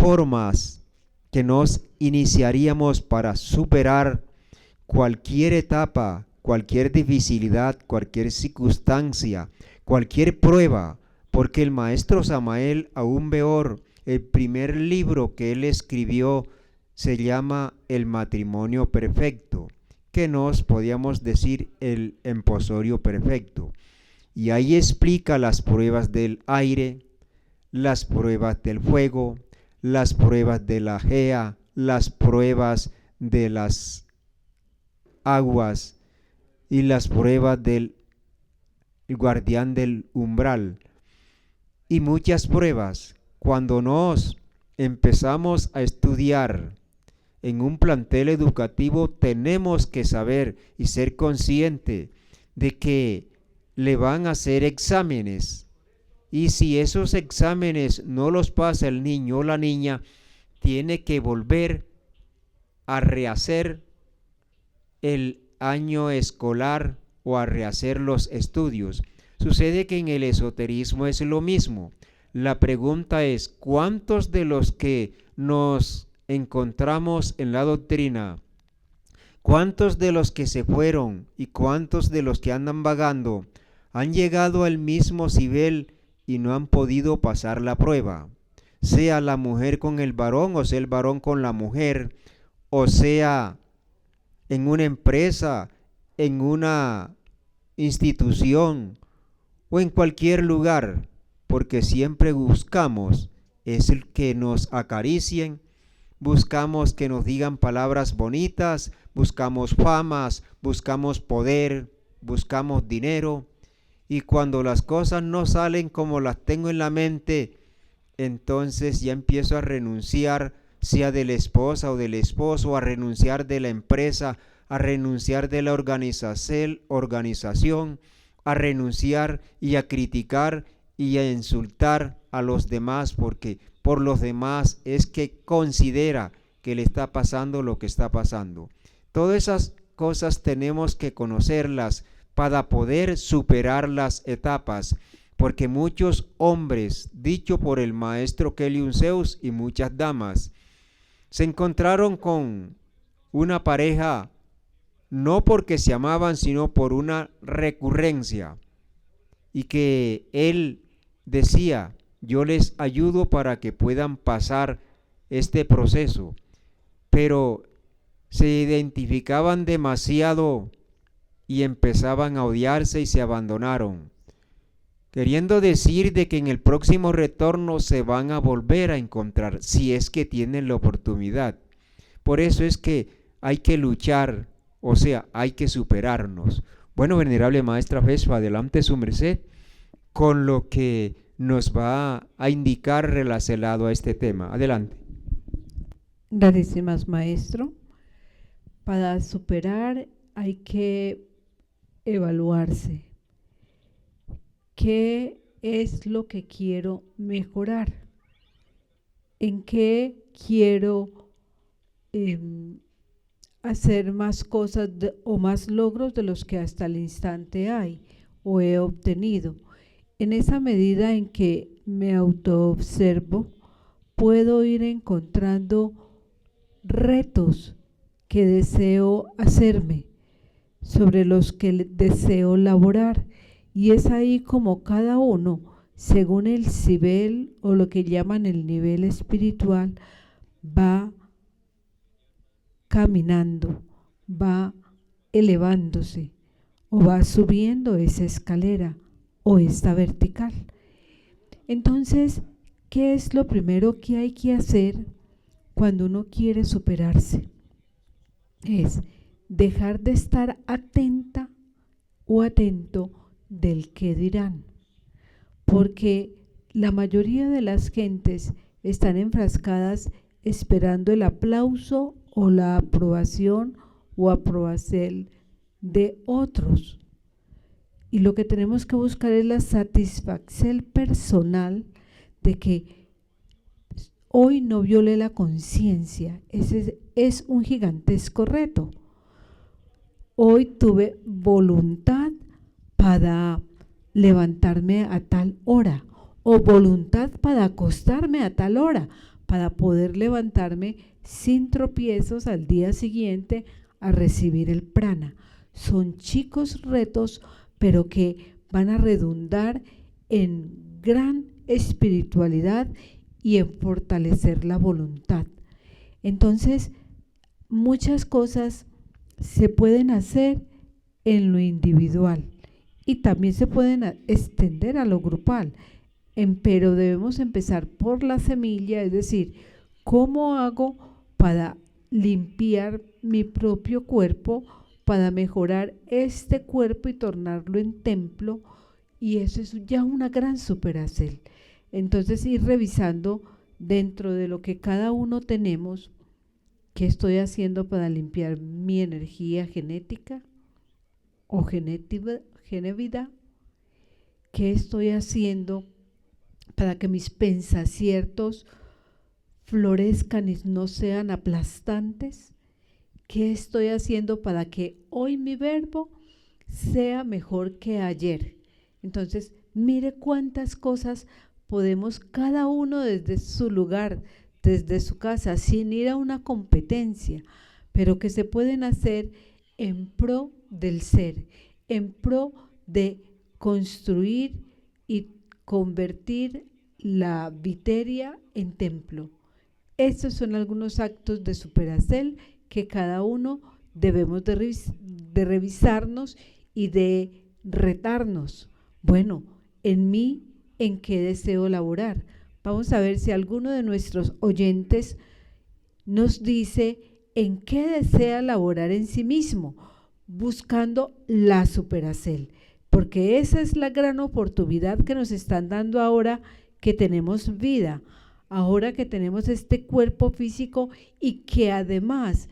formas que nos iniciaríamos para superar cualquier etapa, cualquier dificultad, cualquier circunstancia, cualquier prueba, porque el maestro Samael aún peor, el primer libro que él escribió se llama El matrimonio perfecto, que nos podíamos decir el emposorio perfecto. Y ahí explica las pruebas del aire, las pruebas del fuego, las pruebas de la gea, las pruebas de las aguas y las pruebas del guardián del umbral y muchas pruebas. Cuando nos empezamos a estudiar en un plantel educativo, tenemos que saber y ser consciente de que le van a hacer exámenes, y si esos exámenes no los pasa el niño o la niña, tiene que volver a rehacer el año escolar o a rehacer los estudios. Sucede que en el esoterismo es lo mismo. La pregunta es, ¿cuántos de los que nos encontramos en la doctrina, cuántos de los que se fueron y cuántos de los que andan vagando han llegado al mismo nivel y no han podido pasar la prueba? Sea la mujer con el varón, o sea el varón con la mujer, o sea en una empresa, en una institución o en cualquier lugar, porque siempre buscamos es el que nos acaricien, buscamos que nos digan palabras bonitas, buscamos famas, buscamos poder, buscamos dinero, y cuando las cosas no salen como las tengo en la mente, entonces ya empiezo a renunciar, sea de la esposa o del esposo, a renunciar de la empresa, a renunciar de la organización, a renunciar y a criticar y a insultar a los demás, porque por los demás es que considera que le está pasando lo que está pasando. Todas esas cosas tenemos que conocerlas para poder superar las etapas, porque muchos hombres, dicho por el maestro Kelly Unseus, y muchas damas, se encontraron con una pareja no porque se amaban, sino por una recurrencia, y que él decía, yo les ayudo para que puedan pasar este proceso, pero se identificaban demasiado y empezaban a odiarse y se abandonaron, queriendo decir de que en el próximo retorno se van a volver a encontrar, si es que tienen la oportunidad. Por eso es que hay que luchar, o sea, hay que superarnos. Bueno, venerable maestra Fespa, adelante su merced con lo que nos va a indicar relacionado a este tema. Adelante. Gracias, maestro. Para superar hay que evaluarse. ¿Qué es lo que quiero mejorar? ¿En qué quiero hacer más cosas o más logros de los que hasta el instante hay o he obtenido? En esa medida en que me autoobservo, puedo ir encontrando retos que deseo hacerme, sobre los que deseo laborar, y es ahí como cada uno, según el nivel o lo que llaman el nivel espiritual, va caminando, va elevándose o va subiendo esa escalera o esta vertical. Entonces, ¿qué es lo primero que hay que hacer cuando uno quiere superarse? Es dejar de estar atenta o atento del qué dirán, porque la mayoría de las gentes están enfrascadas esperando el aplauso o la aprobación o aprobación de otros, y lo que tenemos que buscar es la satisfacción personal de que hoy no violé la conciencia. Ese es un gigantesco reto. Hoy tuve voluntad para levantarme a tal hora o voluntad para acostarme a tal hora, para poder levantarme sin tropiezos al día siguiente a recibir el prana. Son chicos retos, pero que van a redundar en gran espiritualidad y en fortalecer la voluntad. Entonces, muchas cosas se pueden hacer en lo individual y también se pueden extender a lo grupal, pero debemos empezar por la semilla, es decir, ¿cómo hago para limpiar mi propio cuerpo, para mejorar este cuerpo y tornarlo en templo? Y eso es ya una gran superacel. Entonces, ir revisando dentro de lo que cada uno tenemos, ¿qué estoy haciendo para limpiar mi energía genética o genevida? ¿Qué estoy haciendo para que mis pensaciertos florezcan y no sean aplastantes? ¿Qué estoy haciendo para que hoy mi verbo sea mejor que ayer? Entonces, mire cuántas cosas podemos cada uno desde su lugar, desde su casa, sin ir a una competencia, pero que se pueden hacer en pro del ser, en pro de construir y convertir la viteria en templo. Estos son algunos actos de superacel que cada uno debemos de revisarnos y de retarnos. Bueno, en mí, ¿en qué deseo laborar? Vamos a ver si alguno de nuestros oyentes nos dice en qué desea laborar en sí mismo, buscando la superacel, porque esa es la gran oportunidad que nos están dando ahora que tenemos vida, ahora que tenemos este cuerpo físico y que además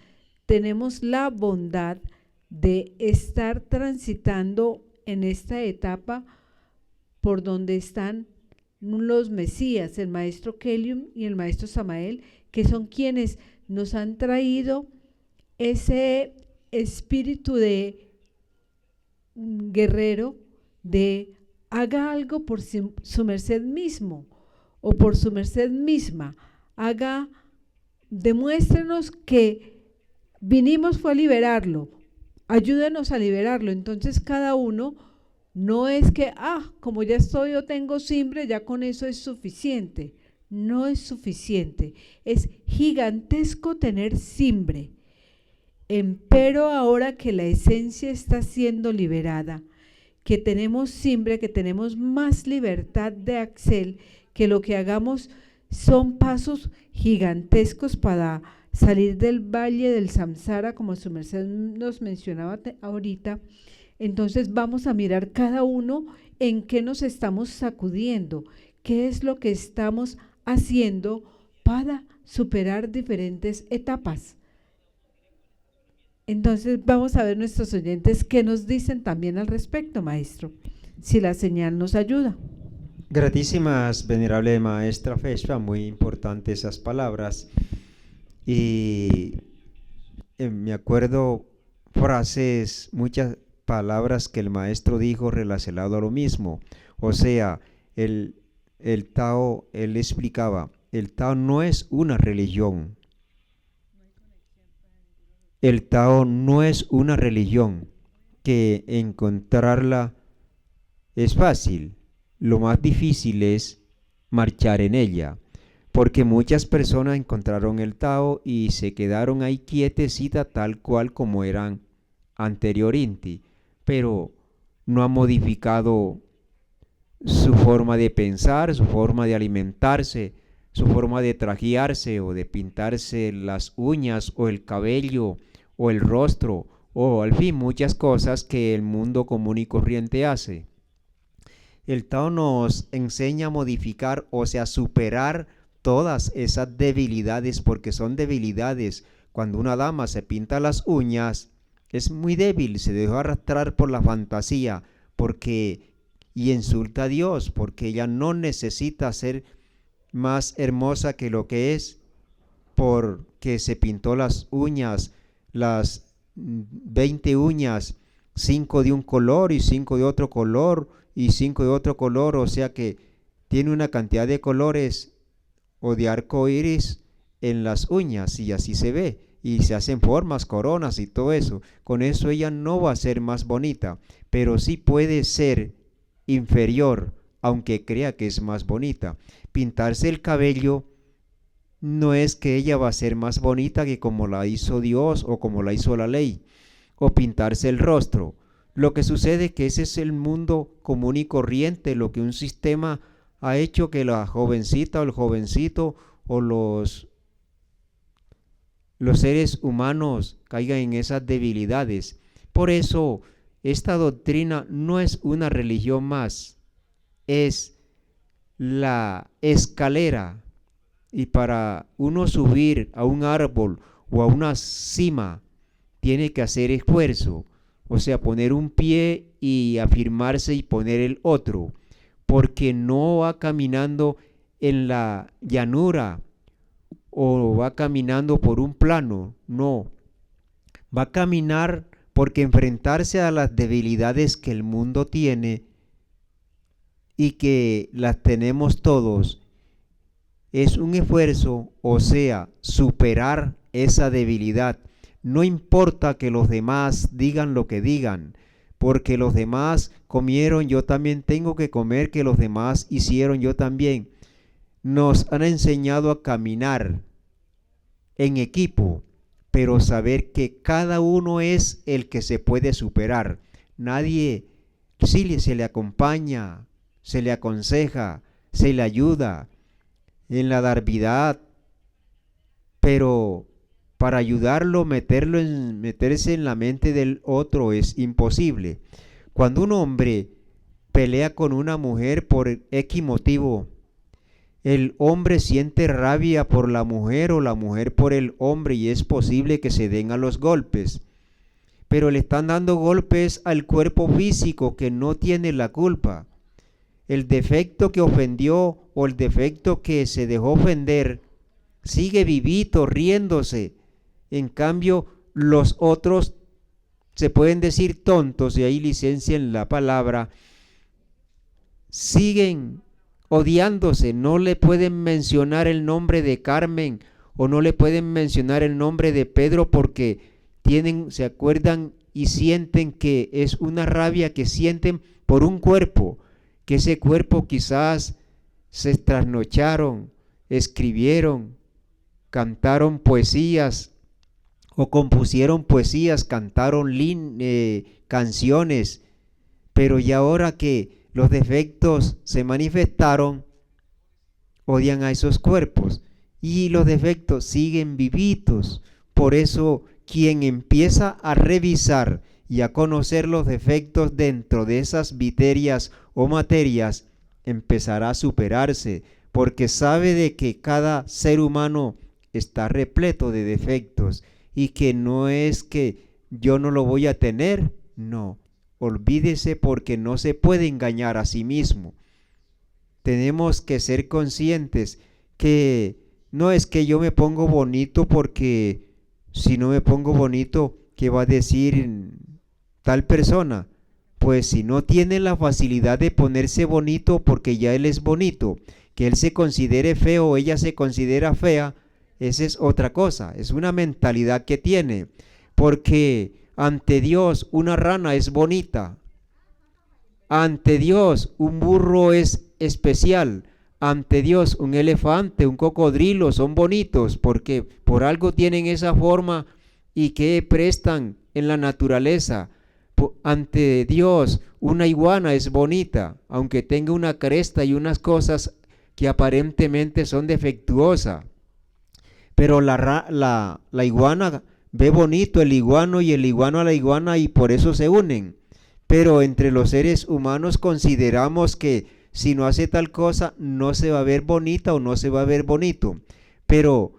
tenemos la bondad de estar transitando en esta etapa por donde están los Mesías, el maestro Kelium y el maestro Samael, que son quienes nos han traído ese espíritu de guerrero, de haga algo por su merced mismo o por su merced misma, demuéstrenos que vinimos fue a liberarlo, ayúdenos a liberarlo. Entonces cada uno no es que, como ya estoy o tengo simbre, ya con eso es suficiente. No es suficiente. Es gigantesco tener simbre. Empero ahora que la esencia está siendo liberada, que tenemos simbre, que tenemos más libertad de accel, que lo que hagamos son pasos gigantescos para salir del valle del samsara, como su merced nos mencionaba ahorita. Entonces vamos a mirar cada uno en qué nos estamos sacudiendo, qué es lo que estamos haciendo para superar diferentes etapas. Entonces vamos a ver nuestros oyentes qué nos dicen también al respecto, maestro, si la señal nos ayuda. Gratísimas, venerable maestra Feshpa, muy importantes esas palabras. Y me acuerdo frases, muchas palabras que el maestro dijo relacionado a lo mismo. O sea, el Tao, él explicaba, el Tao no es una religión. El Tao no es una religión que encontrarla es fácil. Lo más difícil es marchar en ella, porque muchas personas encontraron el Tao y se quedaron ahí quietecitas tal cual como eran anteriormente, pero no han modificado su forma de pensar, su forma de alimentarse, su forma de trajearse o de pintarse las uñas o el cabello o el rostro o al fin muchas cosas que el mundo común y corriente hace. El Tao nos enseña a modificar, o sea, superar todas esas debilidades, porque son debilidades. Cuando una dama se pinta las uñas, es muy débil, se dejó arrastrar por la fantasía, y insulta a Dios, porque ella no necesita ser más hermosa que lo que es, porque se pintó las uñas, las 20 uñas, 5 de un color y 5 de otro color y 5 de otro color, o sea que tiene una cantidad de colores o de arco iris en las uñas y así se ve. Y se hacen formas, coronas y todo eso. Con eso ella no va a ser más bonita, pero sí puede ser inferior, aunque crea que es más bonita. Pintarse el cabello no es que ella va a ser más bonita que como la hizo Dios o como la hizo la ley, o pintarse el rostro. Lo que sucede es que ese es el mundo común y corriente, lo que un sistema ha hecho que la jovencita o el jovencito o los seres humanos caigan en esas debilidades. Por eso, esta doctrina no es una religión más, es la escalera. Y para uno subir a un árbol o a una cima, tiene que hacer esfuerzo, o sea, poner un pie y afirmarse y poner el otro, porque no va caminando en la llanura o va caminando por un plano, no, va a caminar porque enfrentarse a las debilidades que el mundo tiene y que las tenemos todos, es un esfuerzo, o sea, superar esa debilidad. No importa que los demás digan lo que digan, porque los demás comieron, yo también tengo que comer, que los demás hicieron, yo también. Nos han enseñado a caminar en equipo, pero saber que cada uno es el que se puede superar. Nadie, sí se le acompaña, se le aconseja, se le ayuda en la adversidad, pero para ayudarlo, meterse en la mente del otro es imposible. Cuando un hombre pelea con una mujer por X motivo, el hombre siente rabia por la mujer o la mujer por el hombre y es posible que se den a los golpes. Pero le están dando golpes al cuerpo físico que no tiene la culpa. El defecto que ofendió o el defecto que se dejó ofender sigue vivito, riéndose. En cambio, los otros se pueden decir tontos, y hay licencia en la palabra, siguen odiándose, no le pueden mencionar el nombre de Carmen o no le pueden mencionar el nombre de Pedro porque se acuerdan y sienten que es una rabia que sienten por un cuerpo, que ese cuerpo quizás se trasnocharon, escribieron, cantaron poesías o compusieron poesías, cantaron canciones, pero ya ahora que los defectos se manifestaron, odian a esos cuerpos y los defectos siguen vivitos. Por eso quien empieza a revisar y a conocer los defectos dentro de esas viterias o materias, empezará a superarse, porque sabe de que cada ser humano está repleto de defectos y que no es que yo no lo voy a tener, no. Olvídese, porque no se puede engañar a sí mismo. Tenemos que ser conscientes que no es que yo me pongo bonito porque si no me pongo bonito, ¿qué va a decir tal persona? Pues si no tiene la facilidad de ponerse bonito porque ya él es bonito, que él se considere feo o ella se considera fea, esa es otra cosa, es una mentalidad que tiene, porque ante Dios una rana es bonita, ante Dios un burro es especial, ante Dios un elefante, un cocodrilo son bonitos porque por algo tienen esa forma y que prestan en la naturaleza. Ante Dios una iguana es bonita, aunque tenga una cresta y unas cosas que aparentemente son defectuosas, pero la iguana ve bonito el iguano y el iguano a la iguana y por eso se unen. Pero entre los seres humanos consideramos que si no hace tal cosa no se va a ver bonita o no se va a ver bonito. Pero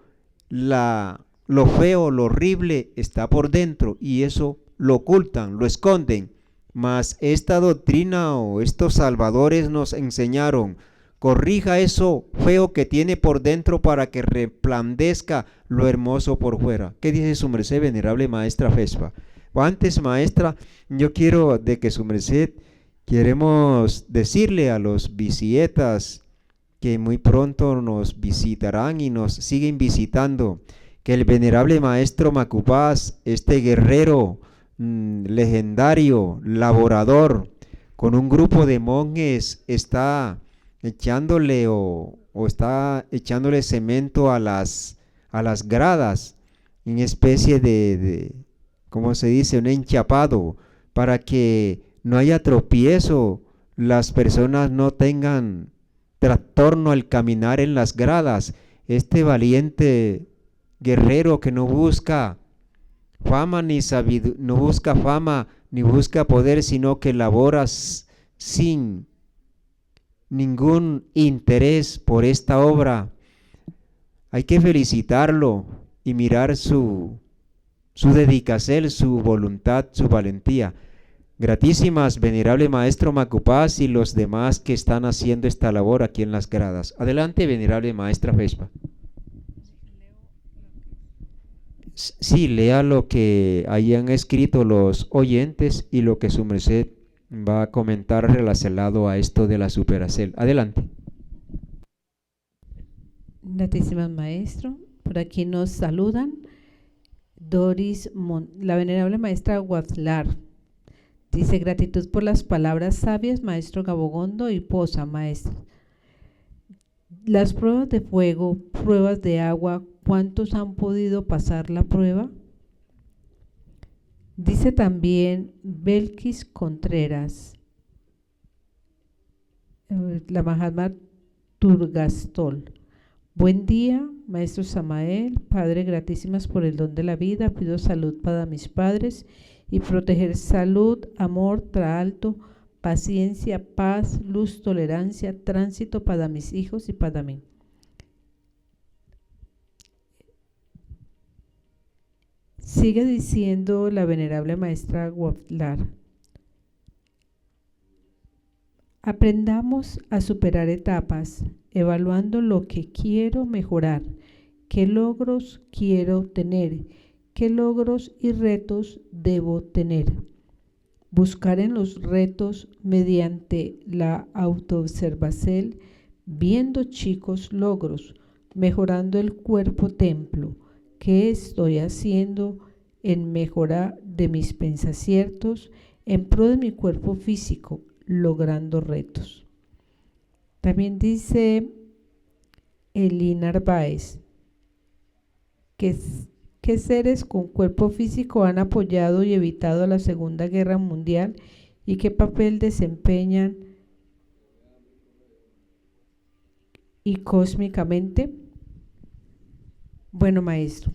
lo feo, lo horrible está por dentro y eso lo ocultan, lo esconden. Mas esta doctrina o estos salvadores nos enseñaron: corrija eso feo que tiene por dentro para que resplandezca lo hermoso por fuera. ¿Qué dice su merced, venerable maestra Fespa? O antes, maestra, yo quiero de que su merced, queremos decirle a los visietas que muy pronto nos visitarán y nos siguen visitando, que el venerable maestro Macupás, este guerrero legendario, laborador, con un grupo de monjes está echándole o está echándole cemento a las gradas, en especie ¿cómo se dice? Un enchapado, para que no haya tropiezo, las personas no tengan trastorno al caminar en las gradas. Este valiente guerrero que no busca fama ni no busca fama ni busca poder, sino que labora sin ningún interés por esta obra. Hay que felicitarlo y mirar su dedicación, su voluntad, su valentía. Gratísimas, venerable maestro Macupás y los demás que están haciendo esta labor aquí en las gradas. Adelante, venerable maestra Vespa. Sí, lea lo que hayan escrito los oyentes y lo que su merced va a comentar relacionado a esto de la superacel. Adelante. Gratísimas maestro, por aquí nos saludan la venerable maestra Guazlar. Dice: gratitud por las palabras sabias, maestro Gabogondo y Poza, maestro. Las pruebas de fuego, pruebas de agua, ¿cuántos han podido pasar la prueba? Dice también Belkis Contreras, la Mahatma Turgastol. Buen día, maestro Samael, Padre, gratísimas por el don de la vida. Pido salud para mis padres y proteger salud, amor, traalto, paciencia, paz, luz, tolerancia, tránsito para mis hijos y para mí. Sigue diciendo la venerable maestra Guaflar: aprendamos a superar etapas, evaluando lo que quiero mejorar, qué logros quiero tener, qué logros y retos debo tener. Buscar en los retos mediante la autoobservación, viendo chicos logros, mejorando el cuerpo templo. ¿Qué estoy haciendo en mejora de mis pensaciertos en pro de mi cuerpo físico, logrando retos? También dice Eli Narváez que seres con cuerpo físico han apoyado y evitado la Segunda Guerra Mundial y qué papel desempeñan y cósmicamente. Bueno, maestro,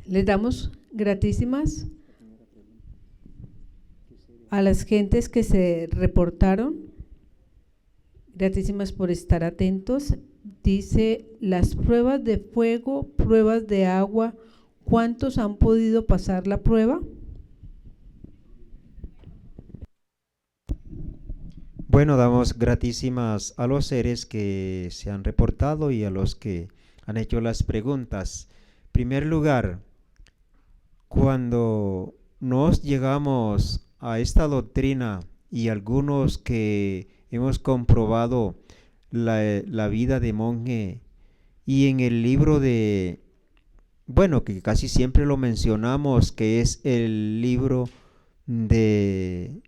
les damos gratísimas a las gentes que se reportaron, gratísimas por estar atentos. Dice: las pruebas de fuego, pruebas de agua, ¿cuántos han podido pasar la prueba? Bueno, damos gratísimas a los seres que se han reportado y a los que han hecho las preguntas. En primer lugar, cuando nos llegamos a esta doctrina y algunos que hemos comprobado la vida de monje y en el libro de, bueno, que casi siempre lo mencionamos, que es el libro de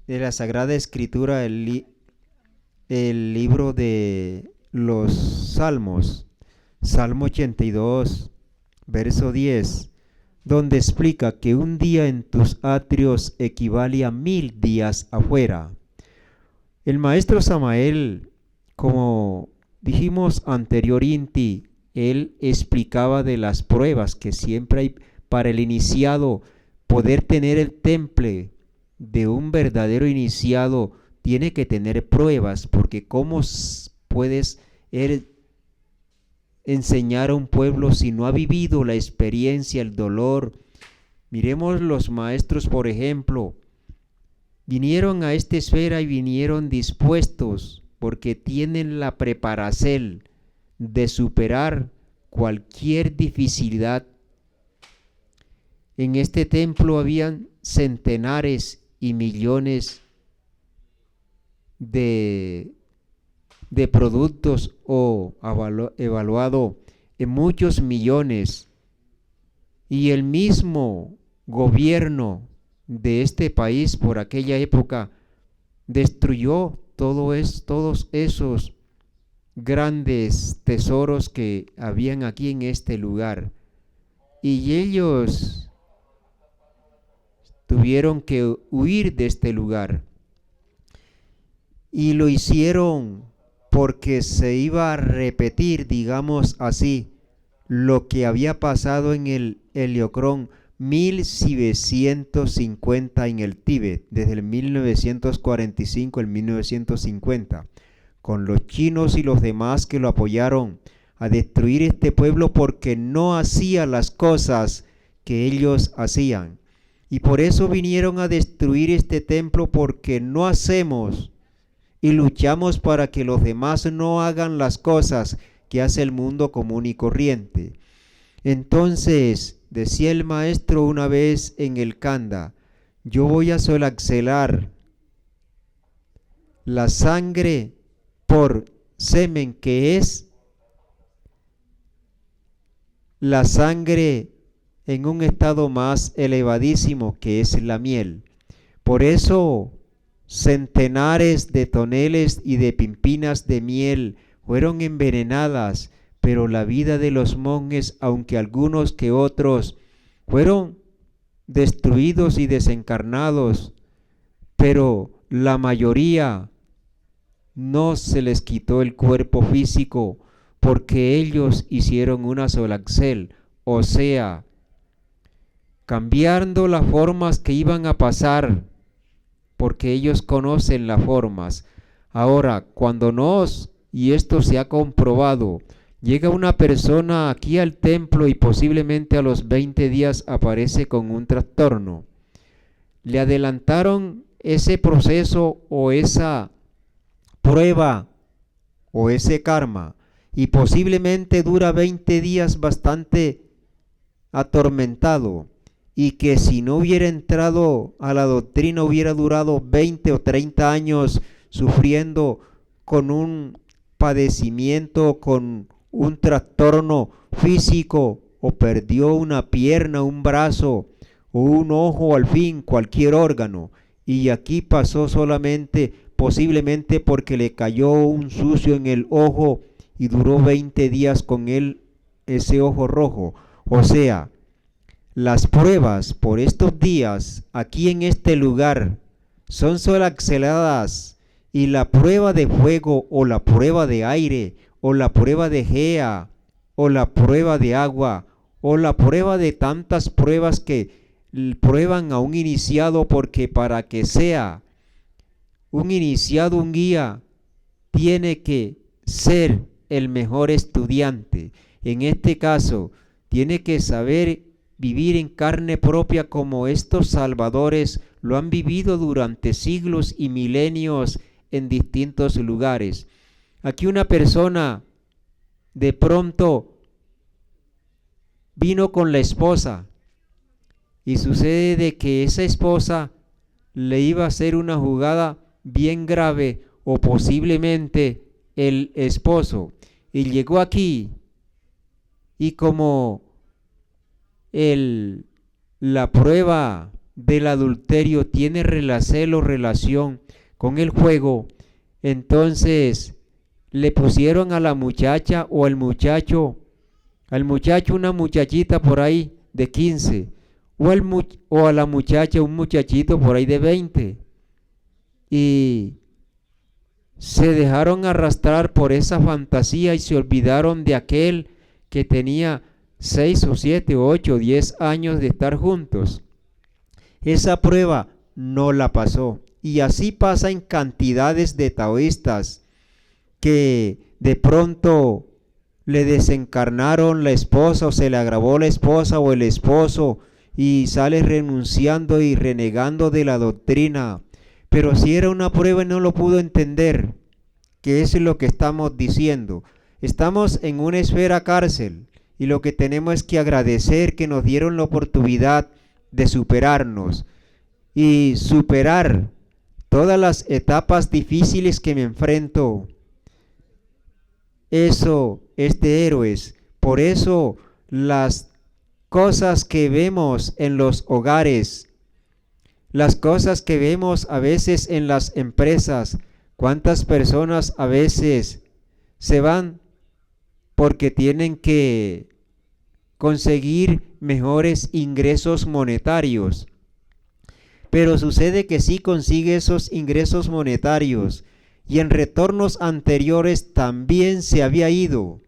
la Sagrada Escritura, el libro de los Salmos, Salmo 82, verso 10, donde explica que un día en tus atrios equivale a 1000 días afuera. El maestro Samael, como dijimos anteriormente, él explicaba de las pruebas que siempre hay para el iniciado. Poder tener el temple de un verdadero iniciado tiene que tener pruebas, porque ¿cómo puedes enseñar a un pueblo si no ha vivido la experiencia, el dolor? Miremos los maestros, por ejemplo, vinieron a esta esfera y vinieron dispuestos porque tienen la preparación de superar cualquier dificultad. En este templo habían centenares y millones de productos o evaluado en muchos millones, y el mismo gobierno de este país por aquella época destruyó todos esos grandes tesoros que habían aquí en este lugar, y ellos tuvieron que huir de este lugar, y lo hicieron porque se iba a repetir, digamos así, lo que había pasado en el Heliocrón 1750 en el Tíbet, desde el 1945 al 1950, con los chinos y los demás que lo apoyaron a destruir este pueblo porque no hacía las cosas que ellos hacían. Y por eso vinieron a destruir este templo, porque no hacemos y luchamos para que los demás no hagan las cosas que hace el mundo común y corriente. Entonces, decía el maestro una vez en el Kanda, yo voy a solaxelar la sangre por semen, que es la sangre en un estado más elevadísimo, que es la miel. Por eso centenares de toneles y de pimpinas de miel fueron envenenadas, pero la vida de los monjes, aunque algunos que otros fueron destruidos y desencarnados, pero la mayoría no se les quitó el cuerpo físico, porque ellos hicieron una solaxel, o sea, cambiando las formas que iban a pasar, porque ellos conocen las formas. Ahora, cuando y esto se ha comprobado, llega una persona aquí al templo y posiblemente a los 20 días aparece con un trastorno, le adelantaron ese proceso o esa prueba o ese karma, y posiblemente dura 20 días bastante atormentado, y que si no hubiera entrado a la doctrina hubiera durado 20 o 30 años sufriendo con un padecimiento, con un trastorno físico, o perdió una pierna, un brazo o un ojo, al fin cualquier órgano, y aquí pasó solamente posiblemente porque le cayó un sucio en el ojo y duró 20 días con él ese ojo rojo. O sea, las pruebas por estos días aquí en este lugar son solaxeladas, y la prueba de fuego o la prueba de aire o la prueba de Gea o la prueba de agua o la prueba de tantas pruebas que prueban a un iniciado, porque para que sea un iniciado, un guía, tiene que ser el mejor estudiante. En este caso, tiene que saber vivir en carne propia como estos salvadores lo han vivido durante siglos y milenios en distintos lugares. Aquí una persona de pronto vino con la esposa, y sucede de que esa esposa le iba a hacer una jugada bien grave, o posiblemente el esposo, y llegó aquí, y como la prueba del adulterio tiene relación con el juego, entonces le pusieron a la muchacha o al muchacho una muchachita por ahí de 15, o a la muchacha un muchachito por ahí de 20, y se dejaron arrastrar por esa fantasía y se olvidaron de aquel que tenía 6 o 7 o 8 o 10 años de estar juntos. Esa prueba no la pasó, y así pasa en cantidades de taoístas que de pronto le desencarnaron la esposa, o se le agravó la esposa o el esposo, y sale renunciando y renegando de la doctrina. Pero si era una prueba y no lo pudo entender, que eso es lo que estamos diciendo. Estamos en una esfera cárcel, y lo que tenemos es que agradecer que nos dieron la oportunidad de superarnos. y superar todas las etapas difíciles que me enfrento. Eso es de héroes. Por eso las cosas que vemos en los hogares, las cosas que vemos a veces en las empresas, cuántas personas a veces se van porque tienen que conseguir mejores ingresos monetarios. Pero sucede que sí consigue esos ingresos monetarios y en retornos anteriores también se había ido.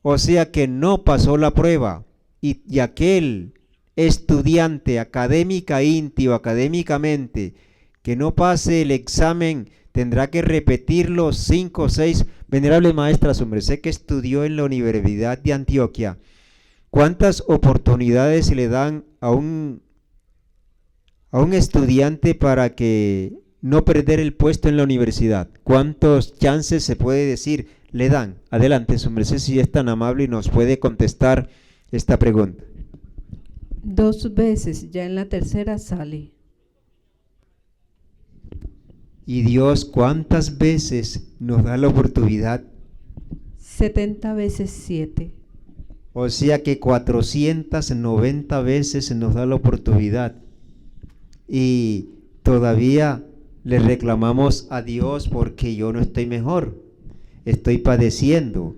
O sea que no pasó la prueba y aquel estudiante académicamente o académicamente que no pase el examen tendrá que repetirlo 5 o 6. Venerable maestra, su merced que estudió en la Universidad de Antioquia, ¿cuántas oportunidades se le dan a un estudiante para que no perder el puesto en la universidad? ¿Cuántos chances se puede decir le dan? Adelante, su merced, si es tan amable y nos puede contestar esta pregunta. 2 veces, ya en la tercera sale. ¿Y Dios cuántas veces nos da la oportunidad? 70 veces 7. O sea que 490 veces nos da la oportunidad. Y todavía le reclamamos a Dios porque yo no estoy mejor, estoy padeciendo.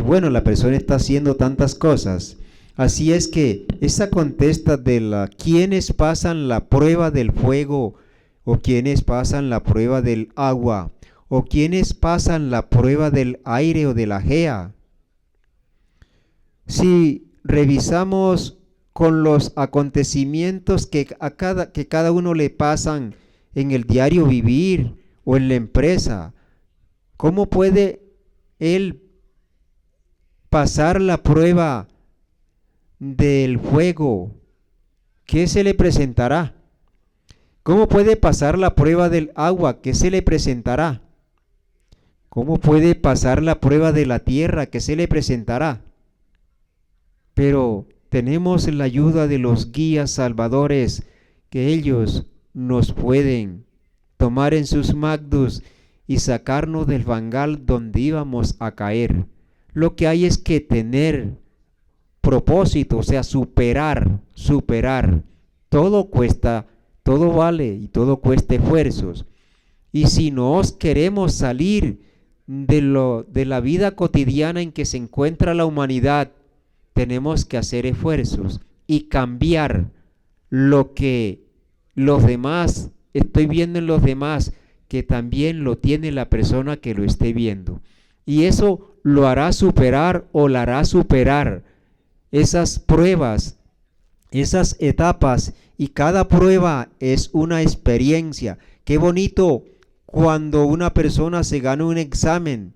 Bueno, la persona está haciendo tantas cosas. Así es que esa contesta de quienes pasan la prueba del fuego, o quienes pasan la prueba del agua, o quienes pasan la prueba del aire o de la gea. Si revisamos con los acontecimientos que cada uno le pasan en el diario vivir o en la empresa, ¿cómo puede él pasar la prueba del fuego? ¿Qué se le presentará? ¿Cómo puede pasar la prueba del agua? ¿Qué se le presentará? ¿Cómo puede pasar la prueba de la tierra? ¿Qué se le presentará? Pero tenemos la ayuda de los guías salvadores, que ellos nos pueden tomar en sus magdus y sacarnos del fangal donde íbamos a caer. Lo que hay es que tener propósito, o sea, superar. Todo cuesta, todo vale y todo cuesta esfuerzos. Y si nos queremos salir de la vida cotidiana en que se encuentra la humanidad, tenemos que hacer esfuerzos y cambiar lo que los demás, estoy viendo en los demás, que también lo tiene la persona que lo esté viendo. Y eso lo hará superar o la hará superar esas pruebas, esas etapas, y cada prueba es una experiencia. Qué bonito cuando una persona se gana un examen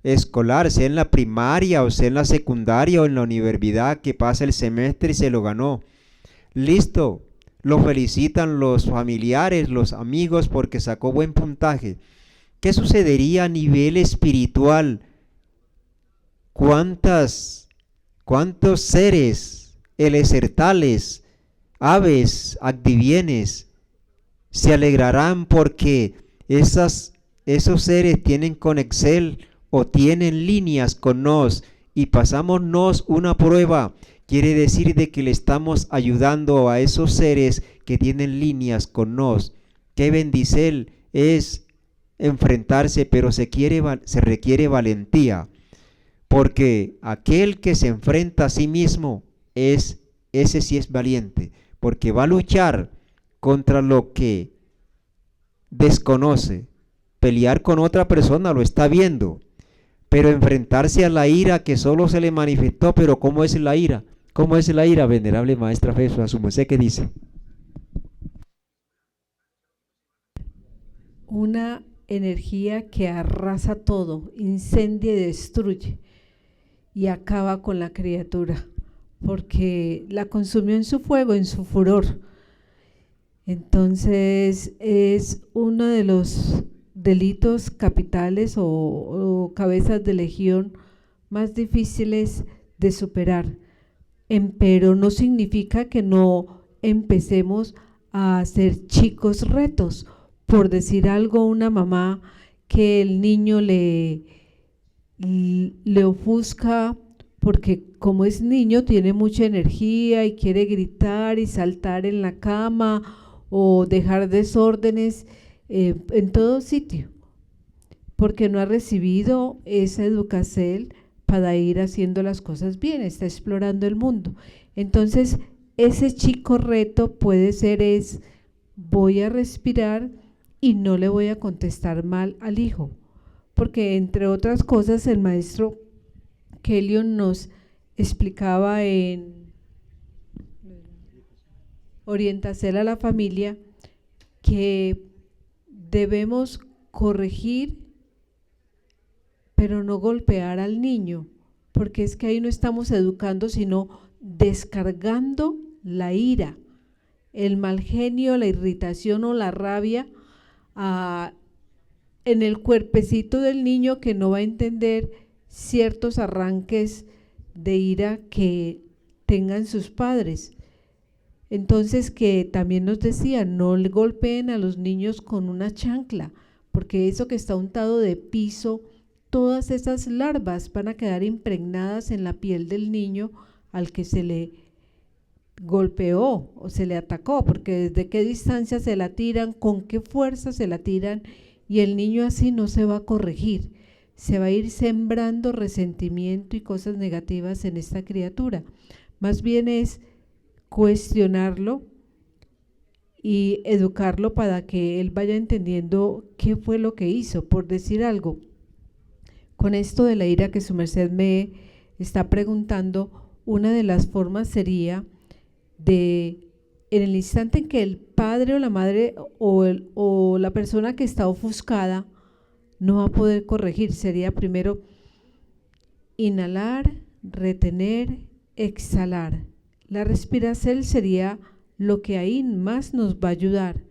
escolar, sea en la primaria o sea en la secundaria o en la universidad, que pasa el semestre y se lo ganó. Listo, lo felicitan los familiares, los amigos porque sacó buen puntaje. ¿Qué sucedería a nivel espiritual? ¿Cuántos seres elesertales, aves, adivienes, se alegrarán porque esos seres tienen con Excel o tienen líneas con nos y pasámonos una prueba? Quiere decir de que le estamos ayudando a esos seres que tienen líneas con nos. Qué bendicel es enfrentarse, pero se requiere valentía, porque aquel que se enfrenta a sí mismo, ese sí es valiente, porque va a luchar contra lo que desconoce. Pelear con otra persona lo está viendo, pero enfrentarse a la ira que solo se le manifestó. Pero ¿cómo es la ira? ¿Cómo es la ira, venerable maestra Feso? A su merced, ¿qué dice? Una energía que arrasa todo, incendia y destruye y acaba con la criatura, porque la consumió en su fuego, en su furor. Entonces es uno de los delitos capitales o cabezas de legión más difíciles de superar. Pero no significa que no empecemos a hacer chicos retos. Por decir algo, una mamá que el niño le ofusca porque como es niño tiene mucha energía y quiere gritar y saltar en la cama o dejar desórdenes en todo sitio, porque no ha recibido esa educación para ir haciendo las cosas bien, está explorando el mundo. Entonces, ese chico reto puede ser voy a respirar y no le voy a contestar mal al hijo, porque entre otras cosas el maestro Kellion nos explicaba en Orientación a la Familia que debemos corregir pero no golpear al niño, porque es que ahí no estamos educando sino descargando la ira, el mal genio, la irritación o la rabia en el cuerpecito del niño, que no va a entender ciertos arranques de ira que tengan sus padres. Entonces, que también nos decía, no le golpeen a los niños con una chancla, porque eso que está untado de piso, todas esas larvas van a quedar impregnadas en la piel del niño al que se le golpeó o se le atacó, porque desde qué distancia se la tiran, con qué fuerza se la tiran, y el niño así no se va a corregir, se va a ir sembrando resentimiento y cosas negativas en esta criatura. Más bien es cuestionarlo y educarlo para que él vaya entendiendo qué fue lo que hizo. Por decir algo, con esto de la ira que su merced me está preguntando, una de las formas sería en el instante en que el padre o la madre o la persona que está ofuscada no va a poder corregir, sería primero inhalar, retener, exhalar. La respiración sería lo que ahí más nos va a ayudar.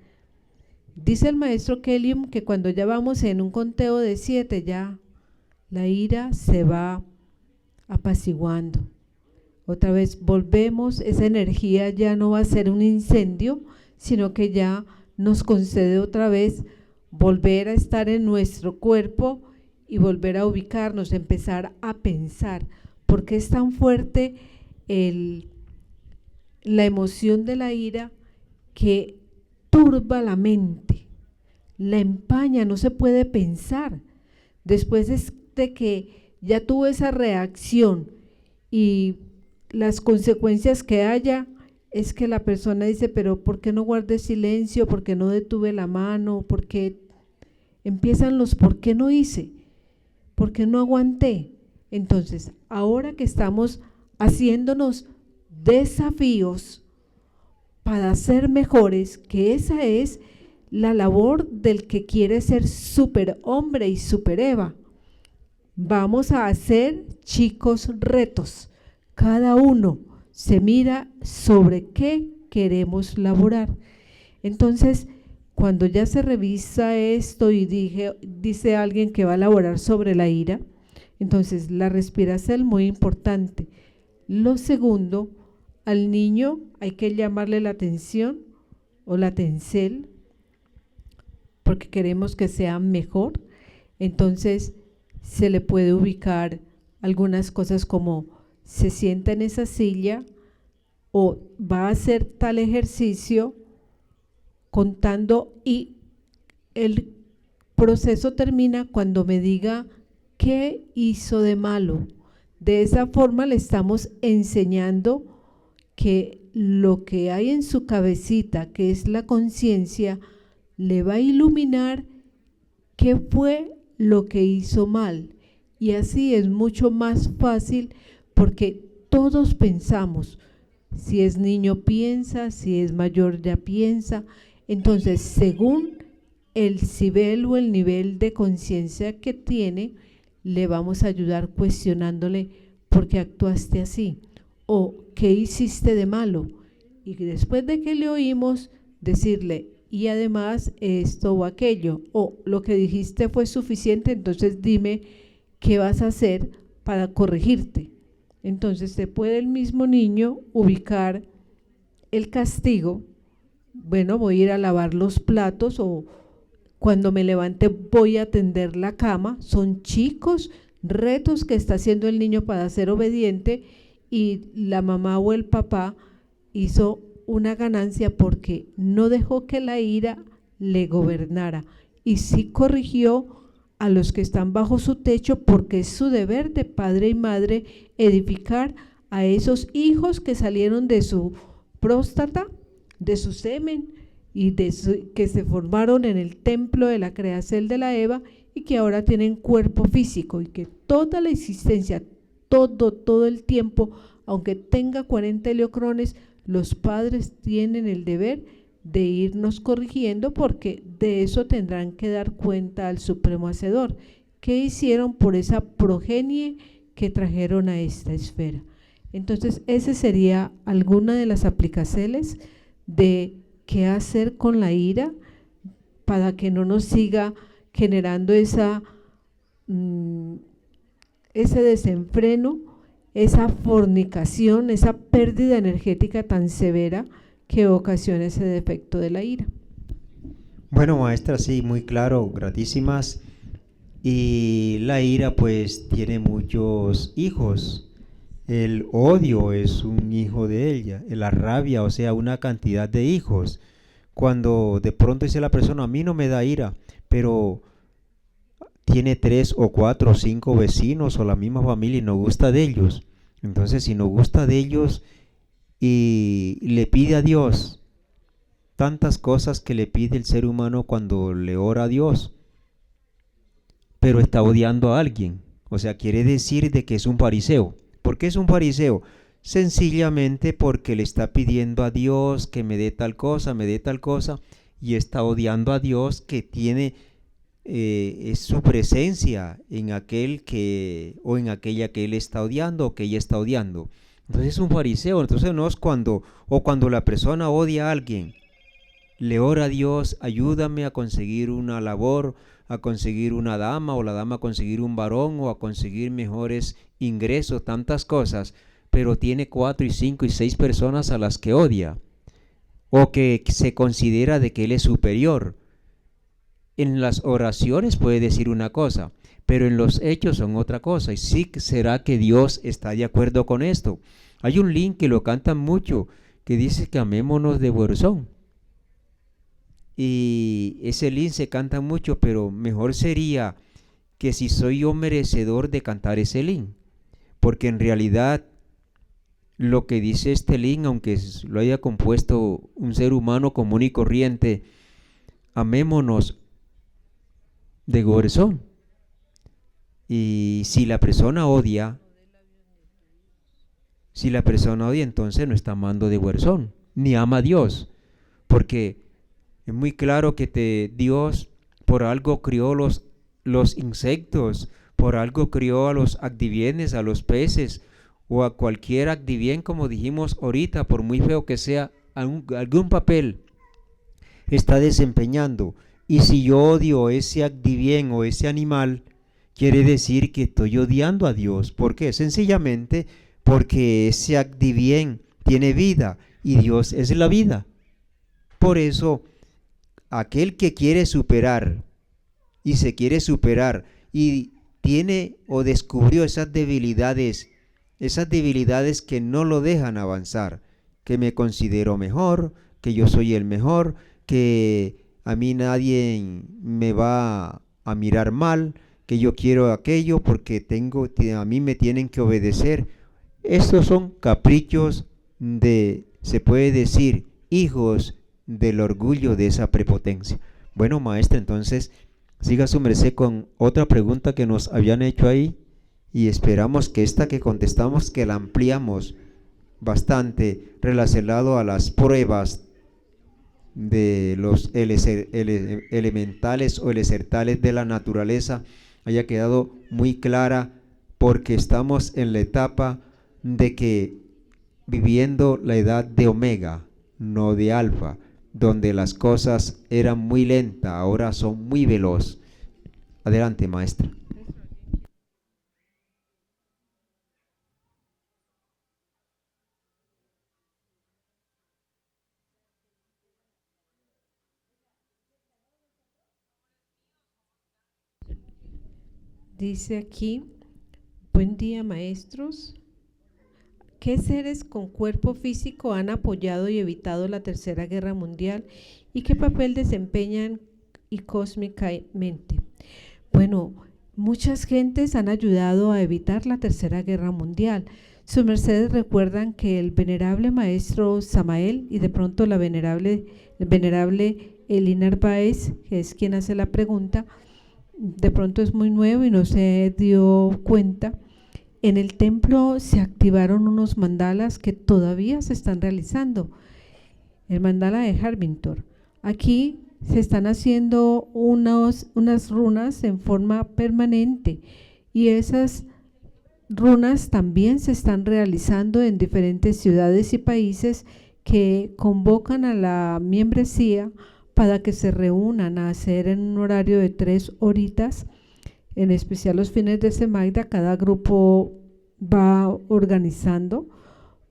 Dice el maestro Kellion que cuando ya vamos en un conteo de 7, ya la ira se va apaciguando. Otra vez volvemos, esa energía ya no va a ser un incendio, sino que ya nos concede otra vez volver a estar en nuestro cuerpo y volver a ubicarnos, empezar a pensar. ¿Por qué es tan fuerte la emoción de la ira que turba la mente, la empaña, no se puede pensar? Después de que ya tuvo esa reacción y las consecuencias que haya, es que la persona dice, pero ¿por qué no guardé silencio? ¿Por qué no detuve la mano? ¿Por qué? Empiezan los ¿por qué no hice? ¿Por qué no aguanté? Entonces, ahora que estamos haciéndonos desafíos para ser mejores, que esa es la labor del que quiere ser superhombre y supereva, vamos a hacer chicos retos. Cada uno se mira sobre qué queremos laborar. Entonces, cuando ya se revisa esto y dice alguien que va a laborar sobre la ira, entonces la respiración es muy importante. Lo segundo, al niño hay que llamarle la atención o la atencel, porque queremos que sea mejor. Entonces se le puede ubicar algunas cosas como se sienta en esa silla o va a hacer tal ejercicio contando, y el proceso termina cuando me diga qué hizo de malo. De esa forma le estamos enseñando que lo que hay en su cabecita, que es la conciencia, le va a iluminar qué fue lo que hizo mal. Y así es mucho más fácil, porque todos pensamos. Si es niño piensa, si es mayor ya piensa. Entonces, según el nivel o el nivel de conciencia que tiene, le vamos a ayudar cuestionándole por qué actuaste así o qué hiciste de malo. Y después de que le oímos, decirle, y además esto o aquello, o lo que dijiste fue suficiente, entonces dime qué vas a hacer para corregirte. Entonces se puede el mismo niño ubicar el castigo bueno, voy a ir a lavar los platos o cuando me levante voy a tender la cama. Son chicos retos que está haciendo el niño para ser obediente y la mamá o el papá hizo una ganancia porque no dejó que la ira le gobernara y sí corrigió a los que están bajo su techo porque es su deber de padre y madre edificar a esos hijos que salieron de su próstata, de su semen y que se formaron en el templo de la creación de la Eva y que ahora tienen cuerpo físico y que toda la existencia, todo el tiempo, aunque tenga 40 heliocrones, los padres tienen el deber de irnos corrigiendo porque de eso tendrán que dar cuenta al Supremo Hacedor. ¿Qué hicieron por esa progenie que trajeron a esta esfera? Entonces, ese sería alguna de las aplicaciones de qué hacer con la ira para que no nos siga generando ese desenfreno, esa fornicación, esa pérdida energética tan severa que ocasiona ese defecto de la ira. Bueno, maestra, sí, muy claro, gratísimas. Y la ira pues tiene muchos hijos. El odio es un hijo de ella, la rabia, o sea, una cantidad de hijos. Cuando de pronto dice la persona, a mí no me da ira, pero tiene 3 o 4 o 5 vecinos o la misma familia y no gusta de ellos. Entonces, si no gusta de ellos y le pide a Dios tantas cosas que le pide el ser humano cuando le ora a Dios, pero está odiando a alguien. O sea, quiere decir de que es un fariseo. ¿Por qué es un fariseo? Sencillamente porque le está pidiendo a Dios que me dé tal cosa, y está odiando a Dios que tiene es su presencia en aquel que o en aquella que él está odiando o que ella está odiando. Entonces es un fariseo. Entonces no es cuando la persona odia a alguien, le ora a Dios, ayúdame a conseguir una labor, a conseguir una dama, o la dama a conseguir un varón, o a conseguir mejores ingresos, tantas cosas, pero tiene 4 y 5 y 6 personas a las que odia, o que se considera de que él es superior. En las oraciones puede decir una cosa, pero en los hechos son otra cosa. Y sí será que Dios está de acuerdo con esto. Hay un link que lo cantan mucho, que dice que amémonos de corazón. Y ese link se canta mucho, pero mejor sería que si soy yo merecedor de cantar ese link. Porque en realidad lo que dice este link, aunque lo haya compuesto un ser humano común y corriente, amémonos de corazón. Y si la persona odia, entonces no está amando de corazón, ni ama a Dios. Porque es muy claro que Dios por algo crió los insectos, por algo crió a los activienes, a los peces, o a cualquier activien, como dijimos ahorita, por muy feo que sea, algún papel está desempeñando. Y si yo odio ese activien o ese animal, quiere decir que estoy odiando a Dios. ¿Por qué? Sencillamente porque ese activien tiene vida y Dios es la vida. Por eso, aquel que quiere superar y se quiere superar y tiene o descubrió esas debilidades que no lo dejan avanzar, que me considero mejor, que yo soy el mejor, que a mí nadie me va a mirar mal, que yo quiero aquello porque a mí me tienen que obedecer. Estos son caprichos se puede decir, hijos del orgullo de esa prepotencia. Bueno, maestra, entonces siga su merced con otra pregunta que nos habían hecho ahí, y esperamos que esta que contestamos, que la ampliamos bastante relacionado a las pruebas de los elementales o elementales de la naturaleza, haya quedado muy clara, porque estamos en la etapa de que viviendo la edad de omega, no de alfa, donde las cosas eran muy lentas, ahora son muy veloz. Adelante, maestra. Dice aquí, buen día maestros. ¿Qué seres con cuerpo físico han apoyado y evitado la Tercera Guerra Mundial y qué papel desempeñan y cósmicamente? Bueno, muchas gentes han ayudado a evitar la Tercera Guerra Mundial. Sus mercedes recuerdan que el venerable maestro Samael y de pronto el venerable Elinar Baez, que es quien hace la pregunta, de pronto es muy nuevo y no se dio cuenta. En el templo se activaron unos mandalas que todavía se están realizando. El mandala de Harvintor. Aquí se están haciendo unas runas en forma permanente y esas runas también se están realizando en diferentes ciudades y países que convocan a la membresía para que se reúnan a hacer en un horario de 3 horitas, en especial los fines de semana. Cada grupo va organizando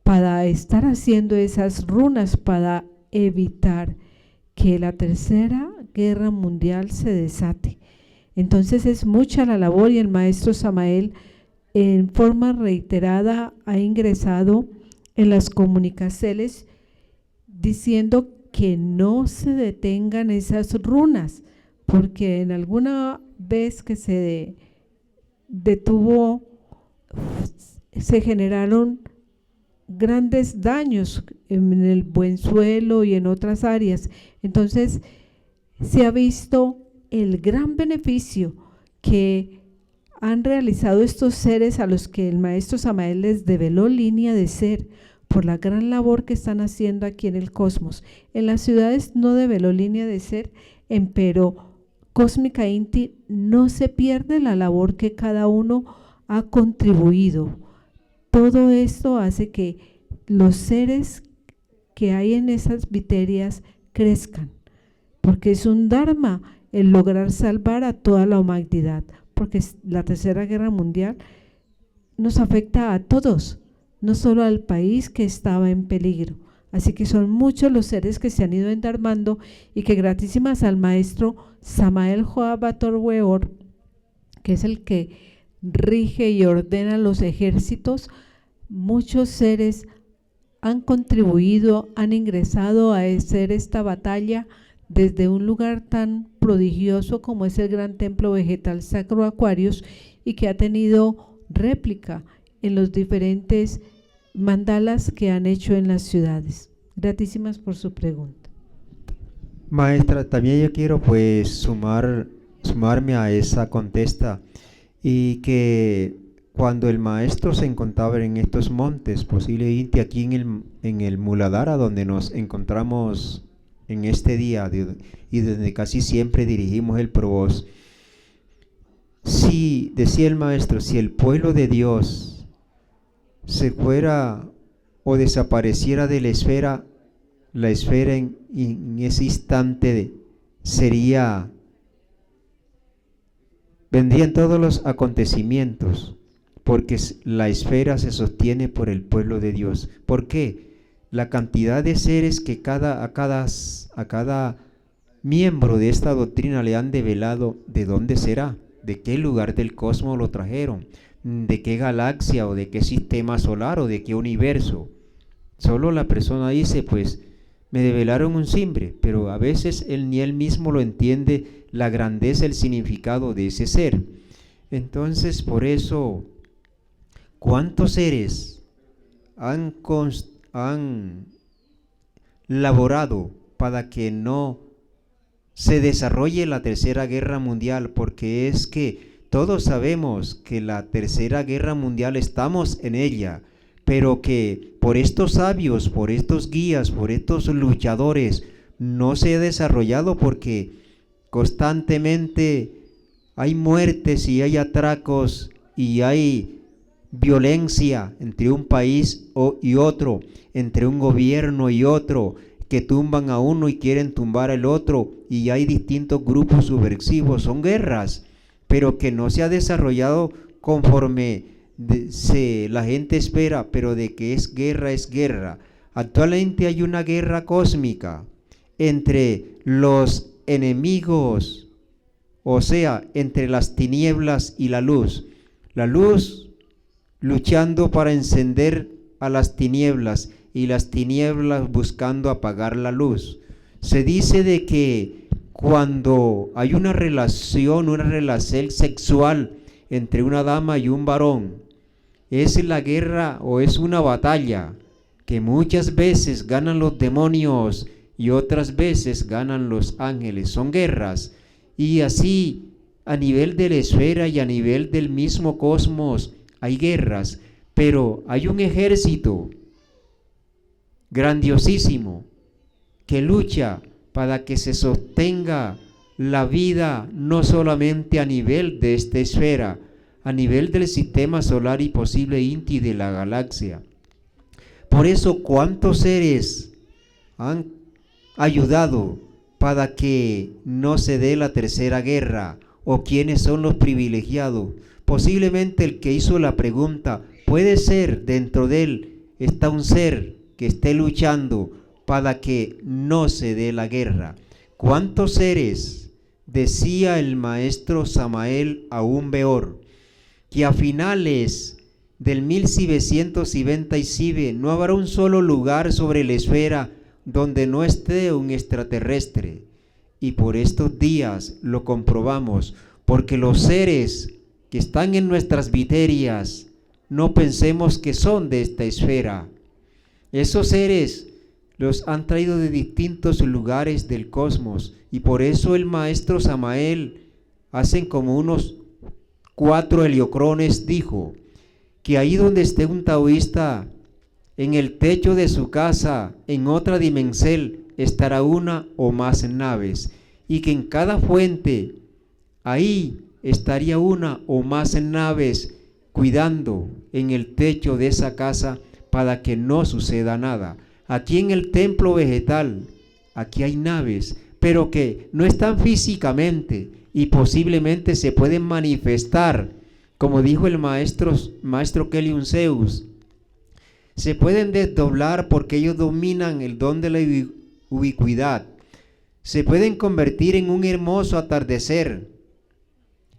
para estar haciendo esas runas para evitar que la Tercera Guerra Mundial se desate. Entonces es mucha la labor y el maestro Samael en forma reiterada ha ingresado en las comunicaciones diciendo que no se detengan esas runas, porque en alguna vez que se detuvo, se generaron grandes daños en el buen suelo y en otras áreas. Entonces se ha visto el gran beneficio que han realizado estos seres a los que el maestro Samael les develó línea de ser por la gran labor que están haciendo aquí en el cosmos. En las ciudades no develó línea de ser, pero Cósmica Inti no se pierde la labor que cada uno ha contribuido. Todo esto hace que los seres que hay en esas viterias crezcan, porque es un dharma el lograr salvar a toda la humanidad, porque la Tercera Guerra Mundial nos afecta a todos, no solo al país que estaba en peligro. Así que son muchos los seres que se han ido endarmando y que gratísimas al maestro Samael Joabator Weor, que es el que rige y ordena los ejércitos, muchos seres han contribuido, han ingresado a hacer esta batalla desde un lugar tan prodigioso como es el Gran Templo Vegetal Sacro Aquarius y que ha tenido réplica en los diferentes mandalas que han hecho en las ciudades. Gratísimas por su pregunta. Maestra, también yo quiero pues sumarme a esa contesta y que cuando el maestro se encontraba en estos montes, posiblemente aquí en el Muladhara, donde nos encontramos en este día y donde casi siempre dirigimos el Provoz, si, decía el maestro, si el pueblo de Dios se fuera o desapareciera de la esfera en ese instante vendrían todos los acontecimientos, porque la esfera se sostiene por el pueblo de Dios. ¿Por qué? La cantidad de seres que a cada miembro de esta doctrina le han develado de dónde será, de qué lugar del cosmos lo trajeron, de qué galaxia o de qué sistema solar o de qué universo. Solo la persona dice, pues, me develaron un simbre, pero a veces ni él mismo lo entiende la grandeza, el significado de ese ser. Entonces, por eso, ¿cuántos seres han laborado para que no se desarrolle la Tercera Guerra Mundial? Porque es que todos sabemos que la Tercera Guerra Mundial estamos en ella, pero que por estos sabios, por estos guías, por estos luchadores, no se ha desarrollado porque constantemente hay muertes y hay atracos y hay violencia entre un país y otro, entre un gobierno y otro, que tumban a uno y quieren tumbar al otro, y hay distintos grupos subversivos. Son guerras, pero que no se ha desarrollado conforme la gente espera, pero de que es guerra, es guerra. Actualmente hay una guerra cósmica entre los enemigos o sea, entre las tinieblas y la luz luchando para encender a las tinieblas y las tinieblas buscando apagar la luz. Se dice de que cuando hay una relación sexual entre una dama y un varón, es la guerra o es una batalla que muchas veces ganan los demonios y otras veces ganan los ángeles. Son guerras, y así a nivel de la esfera y a nivel del mismo cosmos hay guerras, pero hay un ejército grandiosísimo que lucha para que se sostenga la vida no solamente a nivel de esta esfera, a nivel del sistema solar y posible Inti de la galaxia. Por eso, ¿cuántos seres han ayudado para que no se dé la tercera guerra? ¿O quiénes son los privilegiados? Posiblemente el que hizo la pregunta, puede ser dentro de él está un ser que esté luchando para que no se dé la guerra. ¿Cuántos seres? Decía el maestro Samael Aún Weor, que a finales del 1727 no habrá un solo lugar sobre la esfera donde no esté un extraterrestre. Y por estos días lo comprobamos, porque los seres que están en nuestras viterias, no pensemos que son de esta esfera. Esos seres los han traído de distintos lugares del cosmos, y por eso el maestro Samael, hace como unos 4 heliocrones, dijo que ahí donde esté un taoísta, en el techo de su casa, en otra dimensión, estará una o más naves, y que en cada fuente, ahí estaría una o más naves cuidando en el techo de esa casa para que no suceda nada. Aquí en el templo vegetal, aquí hay naves, pero que no están físicamente y posiblemente se pueden manifestar, como dijo el maestro Kelly Zeus. Se pueden desdoblar porque ellos dominan el don de la ubicuidad. Se pueden convertir en un hermoso atardecer,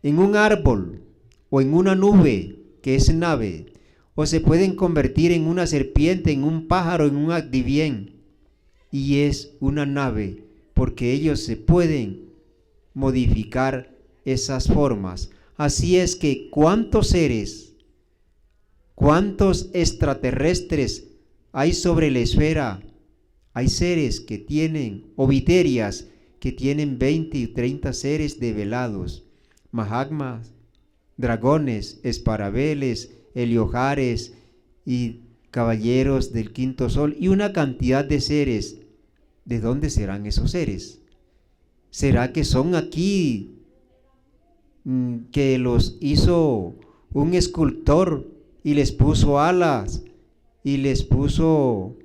en un árbol o en una nube que es nave, o se pueden convertir en una serpiente, en un pájaro, en un adivien, y es una nave, porque ellos se pueden modificar esas formas. Así es que ¿cuántos seres, cuántos extraterrestres hay sobre la esfera? Hay seres que tienen, o viterias, que tienen 20 y 30 seres develados, Mahatmas, dragones, esparabeles, heliojares y caballeros del quinto sol, y una cantidad de seres. ¿De dónde serán esos seres? ¿Será que son aquí, que los hizo un escultor y les puso alas y les puso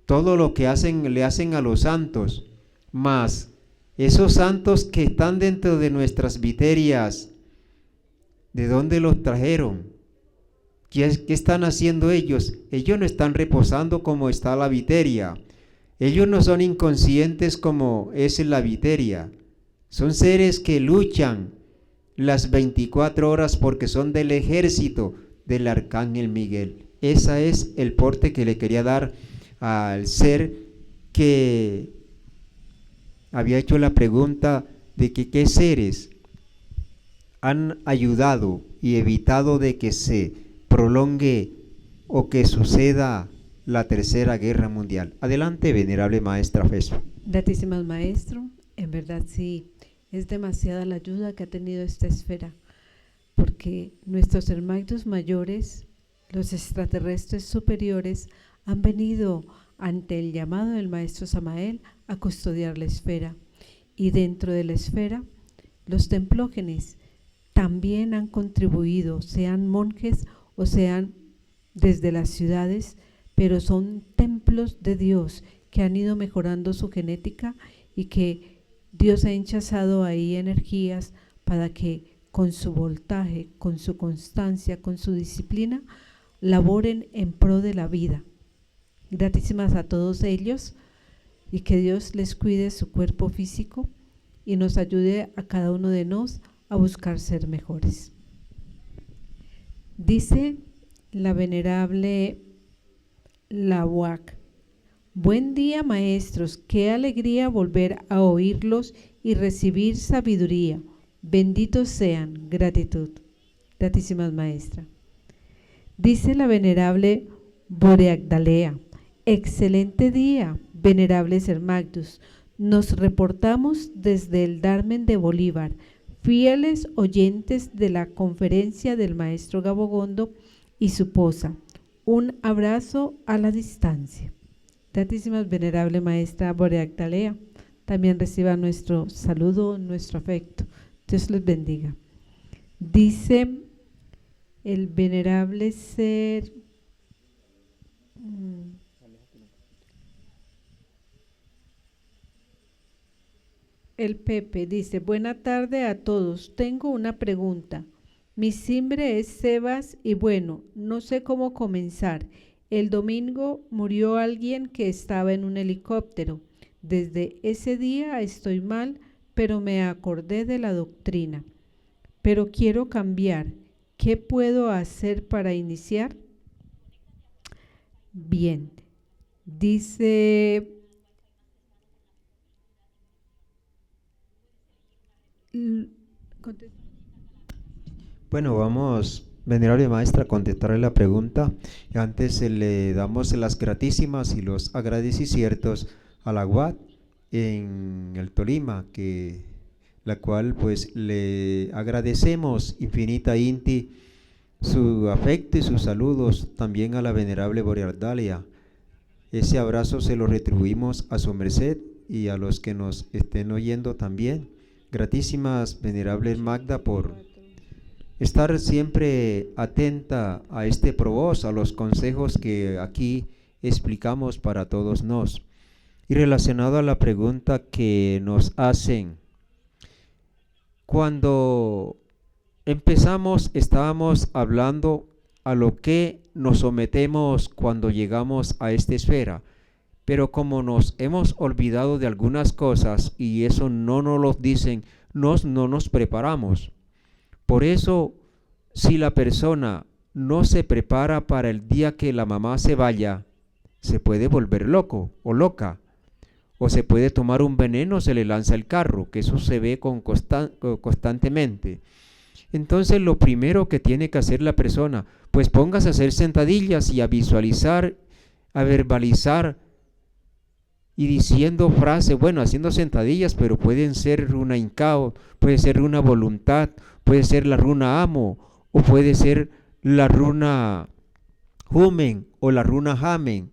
todo lo que le hacen a los santos? Mas esos santos que están dentro de nuestras viterias, ¿de dónde los trajeron? ¿Qué están haciendo ellos? Ellos no están reposando como está la viteria. Ellos no son inconscientes como es la viteria. Son seres que luchan las 24 horas porque son del ejército del arcángel Miguel. Ese es el porte que le quería dar al ser que había hecho la pregunta de que qué seres han ayudado y evitado de que se prolongue o que suceda la tercera guerra mundial. Adelante, venerable maestra Fespa. Gratísimas maestro, en verdad sí, es demasiada la ayuda que ha tenido esta esfera, porque nuestros hermanos mayores, los extraterrestres superiores, han venido ante el llamado del maestro Samael a custodiar la esfera, y dentro de la esfera los templógenes también han contribuido, sean monjes o sean desde las ciudades, pero son templos de Dios que han ido mejorando su genética y que Dios ha hinchazado ahí energías para que con su voltaje, con su constancia, con su disciplina, laboren en pro de la vida. Gratísimas a todos ellos, y que Dios les cuide su cuerpo físico y nos ayude a cada uno de nos a buscar ser mejores. Dice la venerable Lawak: buen día, maestros, qué alegría volver a oírlos y recibir sabiduría. Benditos sean. Gratitud. Gratísimas maestra. Dice la venerable Boreagdalea: excelente día, venerable Ser Magnus. Nos reportamos desde el Dharmen de Bolívar, fieles oyentes de la conferencia del maestro Gabogondo y su posa. Un abrazo a la distancia. Gratísimas venerable maestra Boreagdalea. También reciba nuestro saludo, nuestro afecto. Dios les bendiga. Dice el venerable ser el Pepe, dice: buena tarde a todos, tengo una pregunta. Mi simbre es Sebas y bueno, no sé cómo comenzar. El domingo murió alguien que estaba en un helicóptero. Desde ese día estoy mal, pero me acordé de la doctrina. Pero quiero cambiar. ¿Qué puedo hacer para iniciar? Bien, dice Bueno, vamos, venerable maestra, a contestarle la pregunta. Antes le damos las gratísimas y los agradecimientos a la UAT en el Tolima, la cual pues le agradecemos infinita inti su afecto y sus saludos, también a la venerable Boreagdalea. Ese abrazo se lo retribuimos a su merced y a los que nos estén oyendo también. Gratísimas venerable Magda por estar siempre atenta a este provoz, a los consejos que aquí explicamos para todos nos. Y relacionado a la pregunta que nos hacen, cuando empezamos estábamos hablando a lo que nos sometemos cuando llegamos a esta esfera, pero como nos hemos olvidado de algunas cosas y eso no nos lo dicen, no nos preparamos. Por eso, si la persona no se prepara para el día que la mamá se vaya, se puede volver loco o loca, o se puede tomar un veneno, se le lanza el carro, que eso se ve constantemente. Entonces, lo primero que tiene que hacer la persona, pues póngase a hacer sentadillas y a visualizar, a verbalizar y diciendo frases, bueno, haciendo sentadillas, pero pueden ser runa Incao, puede ser runa voluntad, puede ser la runa amo, o puede ser la runa Jumen, o la runa Jamen,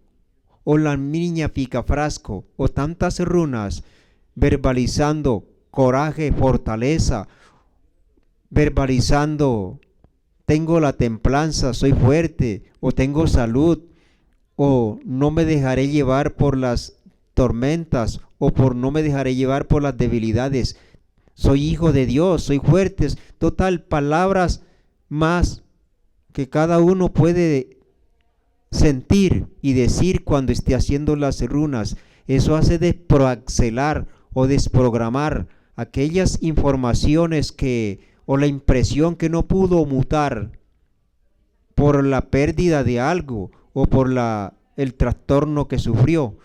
o la niña Picafrasco, o tantas runas, verbalizando coraje, fortaleza, verbalizando tengo la templanza, soy fuerte, o tengo salud, o no me dejaré llevar por las tormentas, o no me dejaré llevar por las debilidades, soy hijo de Dios, soy fuerte. Total, palabras más que cada uno puede sentir y decir cuando esté haciendo las runas. Eso hace desproaxelar o desprogramar aquellas informaciones o la impresión que no pudo mutar por la pérdida de algo o por el trastorno que sufrió.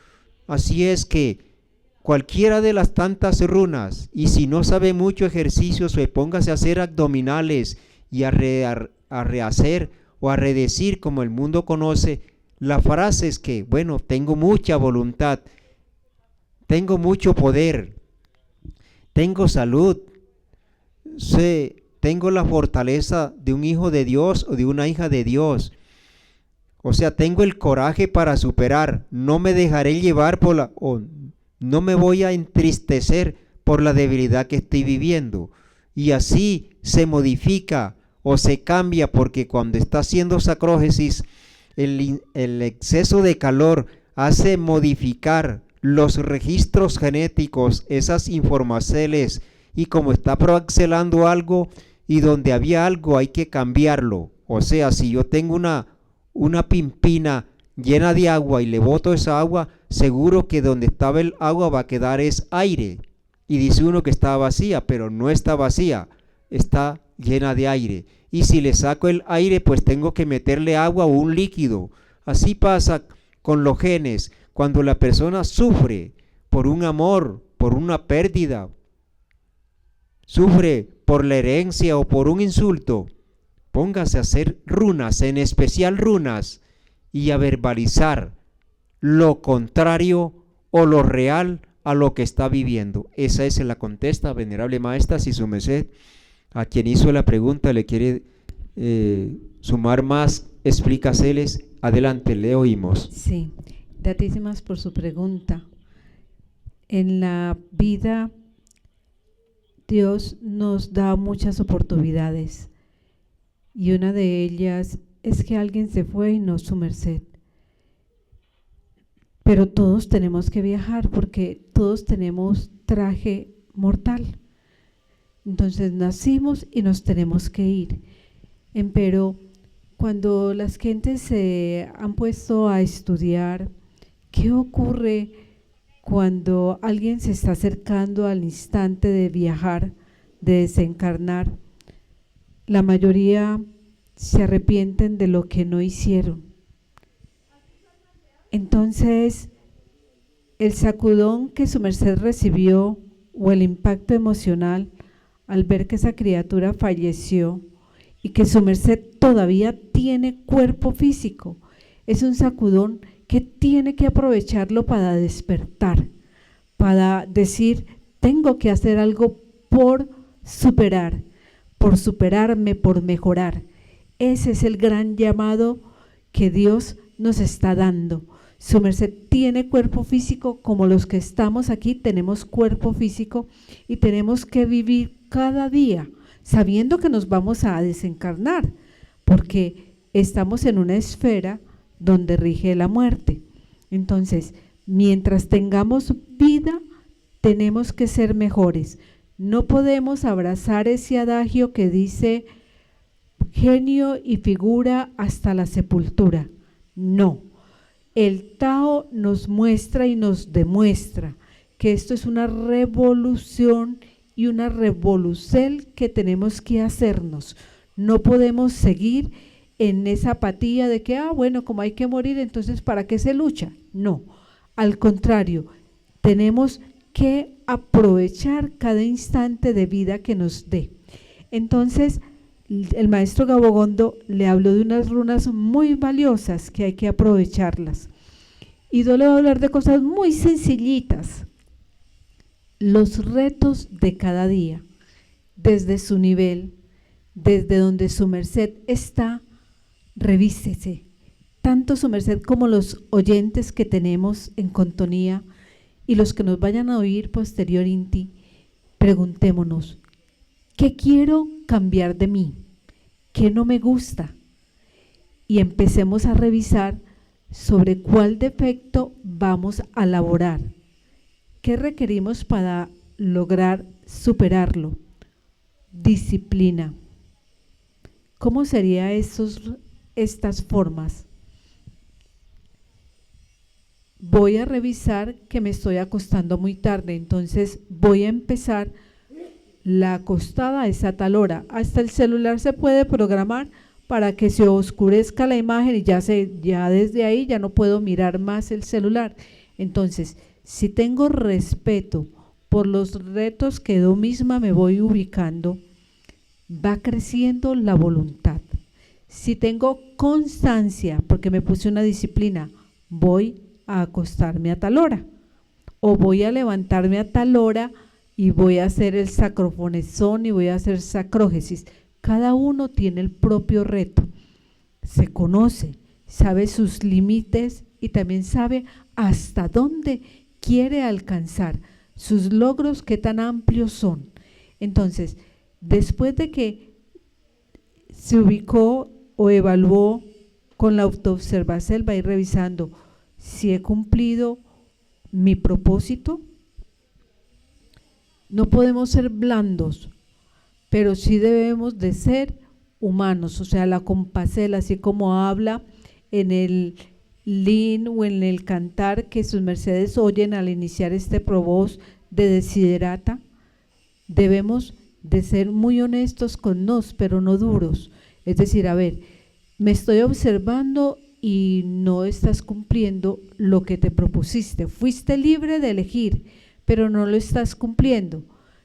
Así es que cualquiera de las tantas runas, y si no sabe mucho ejercicios, pues póngase a hacer abdominales y a rehacer o a redecir, como el mundo conoce, las frases que, bueno, tengo mucha voluntad, tengo mucho poder, tengo salud, tengo la fortaleza de un hijo de Dios o de una hija de Dios. O sea, tengo el coraje para superar, no me dejaré llevar no me voy a entristecer por la debilidad que estoy viviendo. Y así se modifica o se cambia, porque cuando está haciendo sacrógesis, el exceso de calor hace modificar los registros genéticos, esas informaciones, y como está proaxelando algo y donde había algo hay que cambiarlo. O sea, si yo tengo una pimpina llena de agua y le boto esa agua, seguro que donde estaba el agua va a quedar es aire, y dice uno que está vacía, pero no está vacía, está llena de aire. Y si le saco el aire, pues tengo que meterle agua o un líquido. Así pasa con los genes. Cuando la persona sufre por un amor, por una pérdida, sufre por la herencia o por un insulto, póngase a hacer runas, en especial runas, y a verbalizar lo contrario o lo real a lo que está viviendo. Esa es la contesta, venerable maestra. Si su merced, a quien hizo la pregunta, le quiere sumar más, explícaseles. Adelante, le oímos. Sí, gratísimas por su pregunta. En la vida, Dios nos da muchas oportunidades y una de ellas es que alguien se fue y no su merced. Pero todos tenemos que viajar porque todos tenemos traje mortal. Entonces nacimos y nos tenemos que ir. Pero cuando las gentes se han puesto a estudiar qué ocurre cuando alguien se está acercando al instante de viajar, de desencarnar, la mayoría se arrepienten de lo que no hicieron. Entonces, el sacudón que su merced recibió o el impacto emocional al ver que esa criatura falleció y que su merced todavía tiene cuerpo físico, es un sacudón que tiene que aprovecharlo para despertar, para decir, tengo que hacer algo por superar, por superarme, por mejorar. Ese es el gran llamado que Dios nos está dando. Su merced tiene cuerpo físico como los que estamos aquí tenemos cuerpo físico y tenemos que vivir cada día sabiendo que nos vamos a desencarnar porque estamos en una esfera donde rige la muerte. Entonces, mientras tengamos vida, tenemos que ser mejores. No podemos abrazar ese adagio que dice genio y figura hasta la sepultura. No. El Tao nos muestra y nos demuestra que esto es una revolución y una revolucel que tenemos que hacernos. No podemos seguir en esa apatía de que, bueno, como hay que morir, entonces ¿para qué se lucha? No, al contrario, tenemos que aprovechar cada instante de vida que nos dé. Entonces, el maestro Gabogondo le habló de unas runas muy valiosas que hay que aprovecharlas. Y yo le voy a hablar de cosas muy sencillitas. Los retos de cada día, desde su nivel, desde donde su merced está, revísese. Tanto su merced como los oyentes que tenemos en Contonía y los que nos vayan a oír posteriormente, preguntémonos, ¿qué quiero cambiar de mí? ¿Qué no me gusta? Y empecemos a revisar sobre cuál defecto vamos a elaborar. ¿Qué requerimos para lograr superarlo? Disciplina. ¿Cómo serían estas formas? Voy a revisar que me estoy acostando muy tarde, entonces voy a empezar la acostada es a tal hora. Hasta el celular se puede programar para que se oscurezca la imagen y ya desde ahí ya no puedo mirar más el celular. Entonces, si tengo respeto por los retos que yo misma me voy ubicando, va creciendo la voluntad. Si tengo constancia, porque me puse una disciplina, voy a acostarme a tal hora o voy a levantarme a tal hora y voy a hacer el sacrofonezón y voy a hacer sacrógesis. Cada uno tiene el propio reto, se conoce, sabe sus límites y también sabe hasta dónde quiere alcanzar, sus logros qué tan amplios son. Entonces, después de que se ubicó o evaluó con la autoobservación, va a ir revisando si he cumplido mi propósito. No podemos ser blandos, pero sí debemos de ser humanos, o sea, la compasión, así como habla en el lin o en el cantar que sus mercedes oyen al iniciar este provoz de desiderata, debemos de ser muy honestos con nos, pero no duros. Es decir, a ver, me estoy observando y no estás cumpliendo lo que te propusiste. Fuiste libre de elegir, pero no lo estás cumpliendo.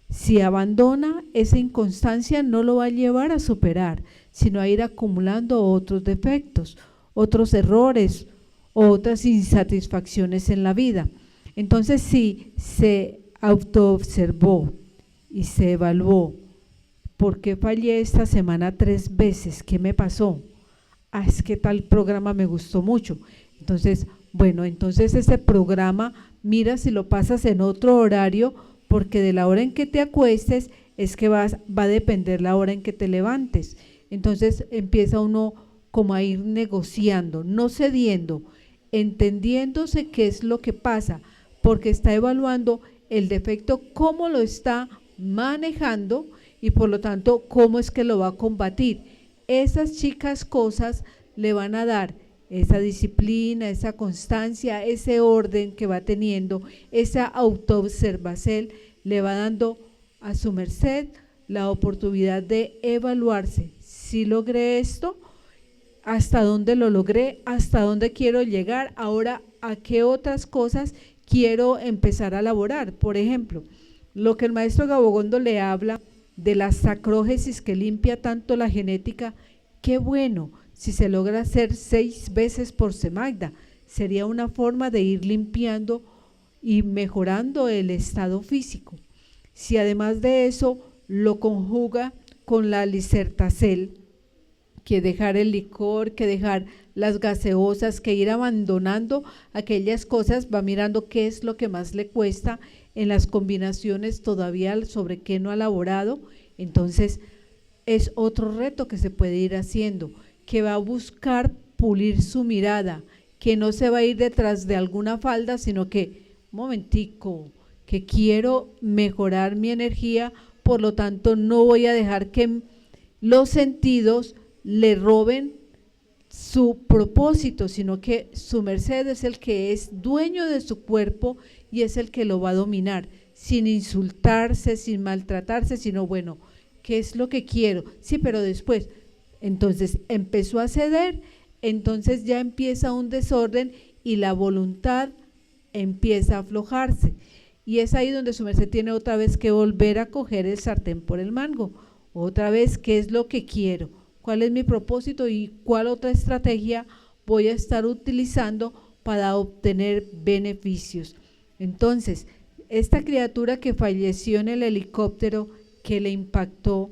Si abandona, esa inconstancia no lo va a llevar a superar, sino a ir acumulando otros defectos, otros errores, otras insatisfacciones en la vida. Entonces, si se autoobservó y se evaluó, ¿por qué fallé esta semana 3 veces? ¿Qué me pasó? Es que tal programa me gustó mucho. Entonces, bueno, entonces ese programa, mira si lo pasas en otro horario, porque de la hora en que te acuestes es que va a depender la hora en que te levantes. Entonces empieza uno como a ir negociando, no cediendo, entendiéndose qué es lo que pasa, porque está evaluando el defecto, cómo lo está manejando y por lo tanto cómo es que lo va a combatir. Esas chicas cosas le van a dar esa disciplina, esa constancia, ese orden que va teniendo, esa autoobservación le va dando a su merced la oportunidad de evaluarse. Si logré esto, ¿hasta dónde lo logré? ¿Hasta dónde quiero llegar? Ahora, ¿a qué otras cosas quiero empezar a elaborar? Por ejemplo, lo que el maestro Gabogondo le habla de la sacrógesis que limpia tanto la genética, qué bueno. Si se logra hacer 6 veces por semana, sería una forma de ir limpiando y mejorando el estado físico. Si además de eso lo conjuga con la Lisertacel, que dejar el licor, que dejar las gaseosas, que ir abandonando aquellas cosas, va mirando qué es lo que más le cuesta en las combinaciones todavía sobre qué no ha elaborado. Entonces es otro reto que se puede ir haciendo, que va a buscar pulir su mirada, que no se va a ir detrás de alguna falda, sino que, un momentico, que quiero mejorar mi energía, por lo tanto no voy a dejar que los sentidos le roben su propósito, sino que su merced es el que es dueño de su cuerpo y es el que lo va a dominar, sin insultarse, sin maltratarse, sino bueno, ¿qué es lo que quiero? Sí, pero después, entonces empezó a ceder, entonces ya empieza un desorden y la voluntad empieza a aflojarse. Y es ahí donde su merced tiene otra vez que volver a coger el sartén por el mango, otra vez, ¿qué es lo que quiero? ¿Cuál es mi propósito y cuál otra estrategia voy a estar utilizando para obtener beneficios? Entonces, esta criatura que falleció en el helicóptero que le impactó,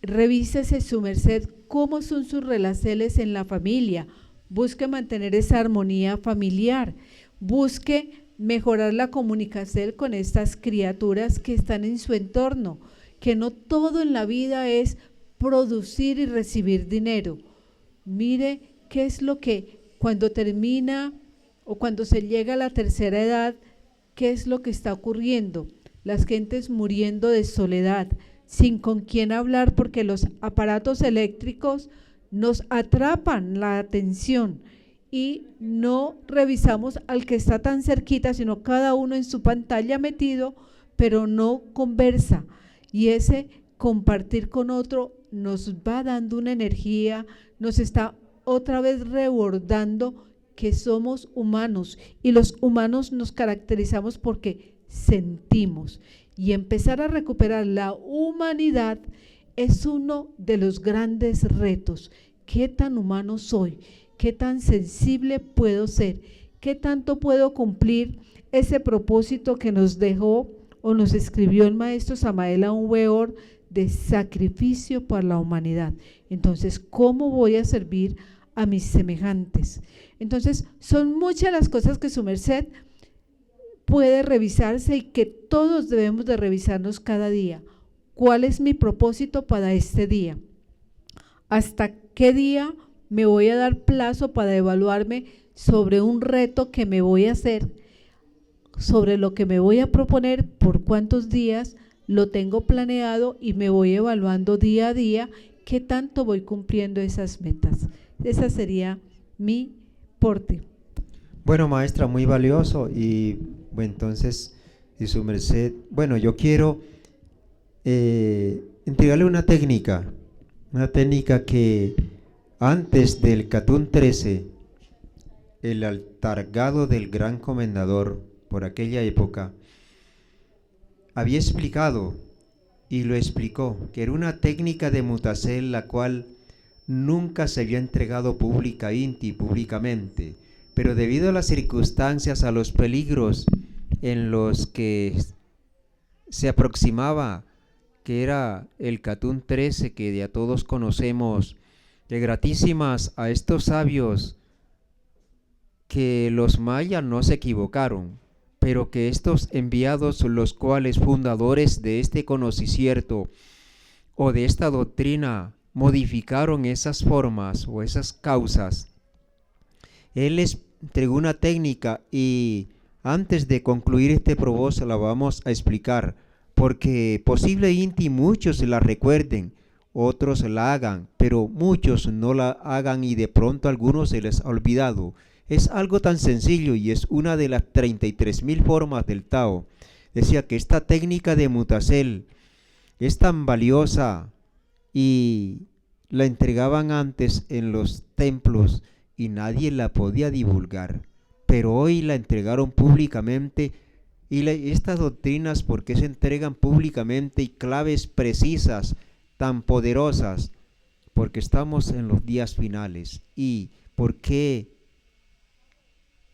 revísese su merced cómo son sus relaciones en la familia, busque mantener esa armonía familiar, busque mejorar la comunicación con estas criaturas que están en su entorno, que no todo en la vida es producir y recibir dinero. Mire qué es lo que cuando termina o cuando se llega a la tercera edad, qué es lo que está ocurriendo. Las gentes muriendo de soledad, sin con quién hablar, porque los aparatos eléctricos nos atrapan la atención y no revisamos al que está tan cerquita, sino cada uno en su pantalla metido, pero no conversa. Y ese compartir con otro nos va dando una energía, nos está otra vez rebordando que somos humanos y los humanos nos caracterizamos porque sentimos, y empezar a recuperar la humanidad es uno de los grandes retos. ¿Qué tan humano soy? ¿Qué tan sensible puedo ser? ¿Qué tanto puedo cumplir ese propósito que nos dejó o nos escribió el maestro Samael Aun Weor de sacrificio para la humanidad? Entonces, ¿cómo voy a servir a mis semejantes? Entonces, son muchas las cosas que su merced puede revisarse y que todos debemos de revisarnos cada día. ¿Cuál es mi propósito para este día? ¿Hasta qué día me voy a dar plazo para evaluarme sobre un reto que me voy a hacer, sobre lo que me voy a proponer, por cuántos días lo tengo planeado y me voy evaluando día a día qué tanto voy cumpliendo esas metas? Esa sería mi porte. Bueno, maestra, muy valioso y bueno, entonces Y su merced, bueno, yo quiero entregarle una técnica que antes del Catún 13, el altargado del gran comendador por aquella época había explicado y lo explicó, que era una técnica de Mutasel la cual nunca se había entregado públicamente, pero debido a las circunstancias, a los peligros en los que se aproximaba, que era el Catún 13, que ya todos conocemos, de gratísimas a estos sabios, que los mayas no se equivocaron, pero que estos enviados, los cuales fundadores de este conocimiento o de esta doctrina, modificaron esas formas o esas causas. Él les entregó una técnica y antes de concluir este proboso la vamos a explicar, porque posiblemente muchos la recuerden, otros la hagan, pero muchos no la hagan y de pronto a algunos se les ha olvidado. Es algo tan sencillo y es una de las 33.000 formas del Tao. Decía que esta técnica de Mutasel es tan valiosa y la entregaban antes en los templos y nadie la podía divulgar, pero hoy la entregaron públicamente. Y estas doctrinas, ¿por qué se entregan públicamente y claves precisas, tan poderosas? Porque estamos en los días finales. ¿Y por qué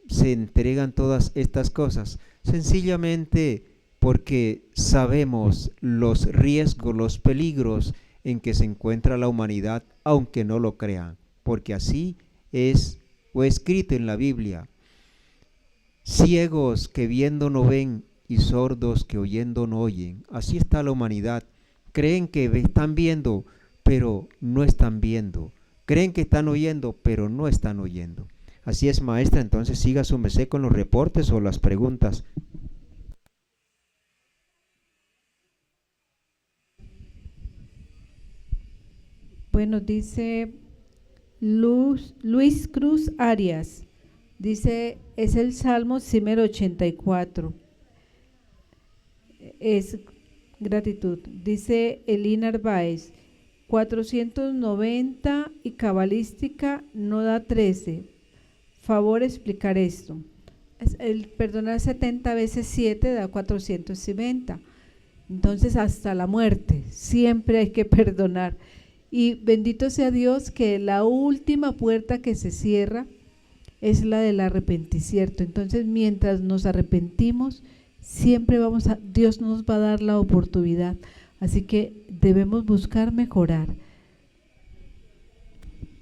se entregan todas estas cosas? Sencillamente porque sabemos los riesgos, los peligros en que se encuentra la humanidad, aunque no lo crean, porque así es o escrito en la Biblia. Ciegos que viendo no ven y sordos que oyendo no oyen. Así está la humanidad. Creen que están viendo, pero no están viendo. Creen que están oyendo, pero no están oyendo. Así es, maestra, entonces siga su merced con los reportes o las preguntas. Bueno, dice Luis Cruz Arias. Dice, es el Salmo número 84. Es gratitud. Dice Elina Arbaez, 490 y cabalística no da 13. Favor explicar esto. El perdonar 70 veces 7 da 470. Entonces hasta la muerte siempre hay que perdonar. Y bendito sea Dios que la última puerta que se cierra es la del arrepentimiento. Entonces mientras nos arrepentimos, siempre Dios nos va a dar la oportunidad. Así que debemos buscar mejorar.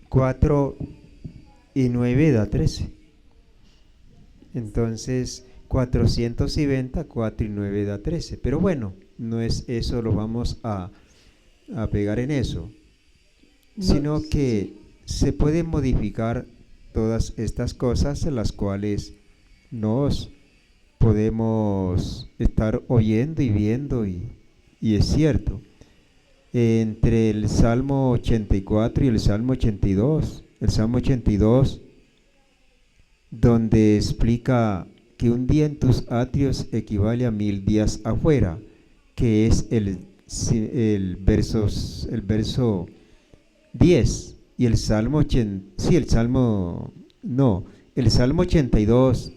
4 y 9 da 13. Entonces 490, 4 y 9 da 13. Pero bueno, no es eso, lo vamos a pegar en eso, sino que se pueden modificar todas estas cosas en las cuales nos podemos estar oyendo y viendo y es cierto. Entre el Salmo 84 y el Salmo 82, el Salmo 82, donde explica que un día en tus atrios equivale a 1000 días afuera, que es el verso 10, y el Salmo 82,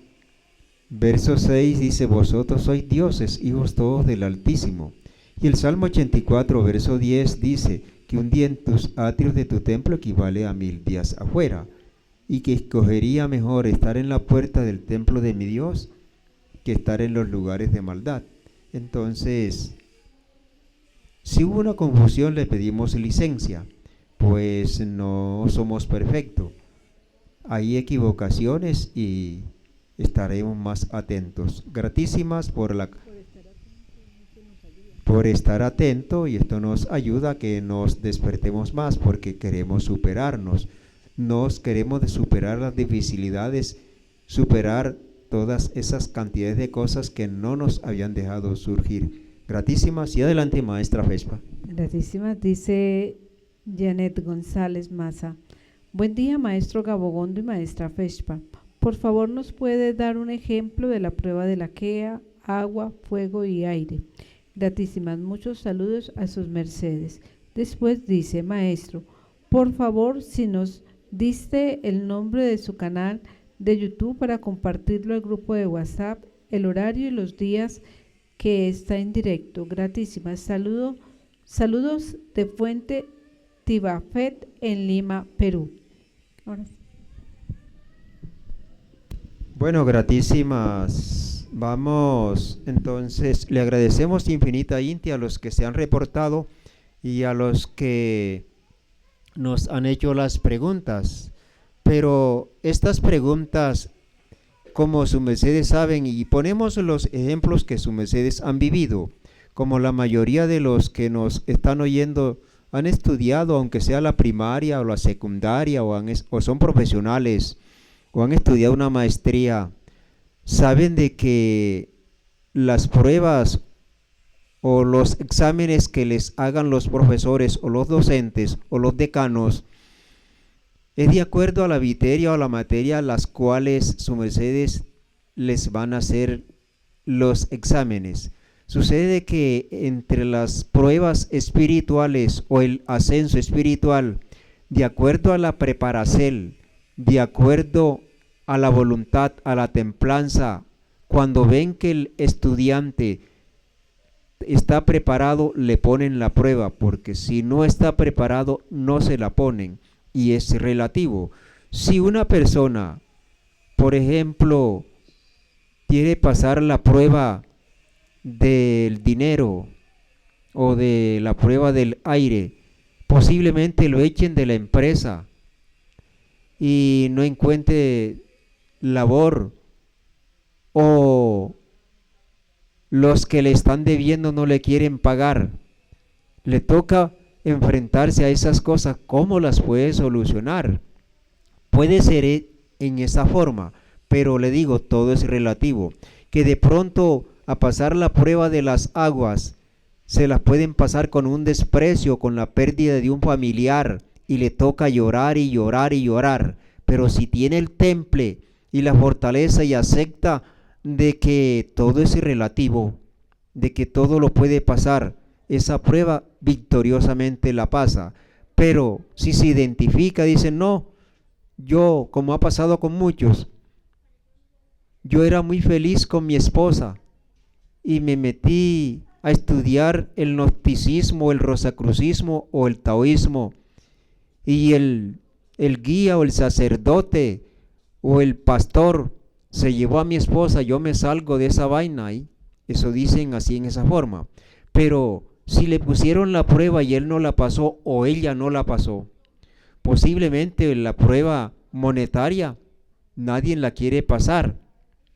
verso 6 dice, vosotros sois dioses, hijos todos del Altísimo. Y el Salmo 84, verso 10 dice que un día en tus atrios de tu templo equivale a 1000 días afuera, y que escogería mejor estar en la puerta del templo de mi Dios que estar en los lugares de maldad. Entonces, si hubo una confusión, le pedimos licencia, pues no somos perfectos. Hay equivocaciones y estaremos más atentos. Gratísimas por estar atento, y esto nos ayuda a que nos despertemos más porque queremos superarnos. Nos queremos superar las dificultades, superar todas esas cantidades de cosas que no nos habían dejado surgir. Gratísimas y adelante, maestra Fespa. Gratísimas, dice Janet González Maza. Buen día, maestro Gabogondo y maestra Fespa. Por favor, ¿nos puede dar un ejemplo de la prueba de la quea agua, fuego y aire. Gratísimas, muchos saludos a sus mercedes. Después dice: maestro, por favor, si nos diste el nombre de su canal de YouTube para compartirlo al grupo de WhatsApp, el horario y los días que está en directo. Gratísimas, saludos de Fuente Tibafet en Lima, Perú. Ahora sí. Bueno, gratísimas. Vamos, entonces, le agradecemos infinitamente a los que se han reportado y a los que nos han hecho las preguntas. Pero estas preguntas, como sus mercedes saben, y ponemos los ejemplos que sus mercedes han vivido, como la mayoría de los que nos están oyendo han estudiado, aunque sea la primaria o la secundaria, o son profesionales, o han estudiado una maestría, saben de que las pruebas o los exámenes que les hagan los profesores o los docentes o los decanos es de acuerdo a la materia o la materia a las cuales sus mercedes les van a hacer los exámenes. Sucede que entre las pruebas espirituales o el ascenso espiritual, de acuerdo a la preparación, de acuerdo a la voluntad, a la templanza, cuando ven que el estudiante está preparado, le ponen la prueba, porque si no está preparado, no se la ponen, y es relativo. Si una persona, por ejemplo, quiere pasar la prueba del dinero o de la prueba del aire, posiblemente lo echen de la empresa y no encuentre labor, o los que le están debiendo no le quieren pagar. Le toca enfrentarse a esas cosas. ¿Cómo las puede solucionar? Puede ser en esa forma, pero le digo, todo es relativo. Que de pronto a pasar la prueba de las aguas se las pueden pasar con un desprecio, con la pérdida de un familiar, y le toca llorar y llorar y llorar. Pero si tiene el temple y la fortaleza y acepta de que todo es relativo, de que todo lo puede pasar, esa prueba victoriosamente la pasa. Pero si se identifica, dice: no, yo, como ha pasado con muchos, yo era muy feliz con mi esposa y me metí a estudiar el gnosticismo, el rosacrucismo o el taoísmo, y el guía o el sacerdote o el pastor se llevó a mi esposa, yo me salgo de esa vaina. Y eso dicen así, en esa forma. Pero si le pusieron la prueba y él no la pasó o ella no la pasó, posiblemente la prueba monetaria nadie la quiere pasar,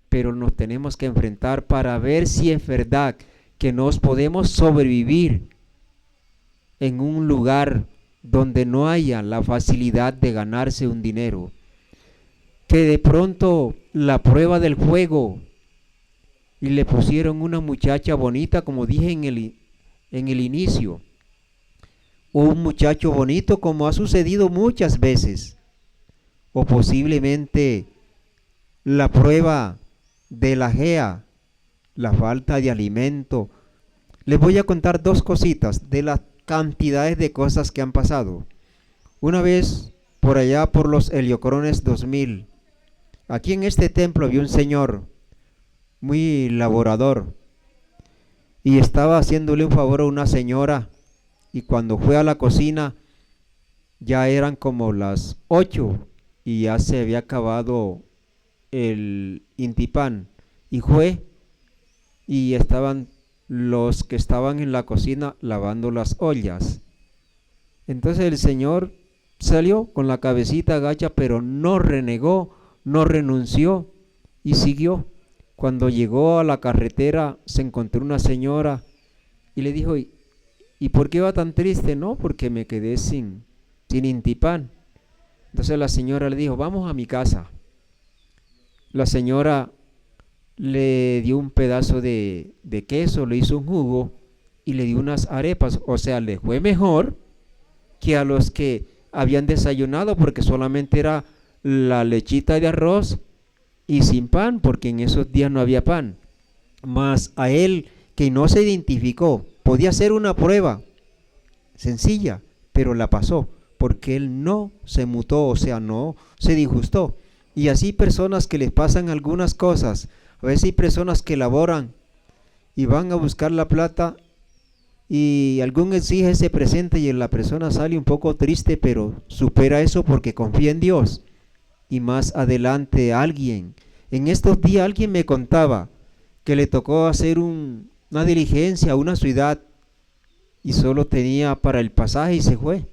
pero nos tenemos que enfrentar para ver si es verdad que nos podemos sobrevivir en un lugar donde no haya la facilidad de ganarse un dinero. Que de pronto la prueba del fuego y le pusieron una muchacha bonita, como dije en el inicio, o un muchacho bonito, como ha sucedido muchas veces, o posiblemente la prueba de la GEA, la falta de alimento. Les voy a contar dos cositas de las cantidades de cosas que han pasado. Una vez, por allá por los Heliocrones 2000, aquí en este templo había un señor muy laborador y estaba haciéndole un favor a una señora, y cuando fue a la cocina ya eran como las 8 y ya se había acabado el intipán, y fue y estaban los que estaban en la cocina lavando las ollas. Entonces el señor salió con la cabecita agacha, pero no renegó, no renunció y siguió. Cuando llegó a la carretera se encontró una señora y le dijo: ¿y por qué va tan triste? No, porque me quedé sin intipán. Entonces la señora le dijo: vamos a mi casa. La señora le dio un pedazo de queso, le hizo un jugo y le dio unas arepas. O sea, le fue mejor que a los que habían desayunado, porque solamente era la lechita de arroz y sin pan, porque en esos días no había pan. Mas a él que no se identificó, podía ser una prueba sencilla, pero la pasó, porque él no se mutó, o sea, no se disgustó. Y así personas que les pasan algunas cosas, a veces hay personas que laboran y van a buscar la plata y algún exige se presenta y la persona sale un poco triste, pero supera eso porque confía en Dios. Y más adelante alguien, en estos días alguien me contaba que le tocó hacer una diligencia a una ciudad y solo tenía para el pasaje y se fue.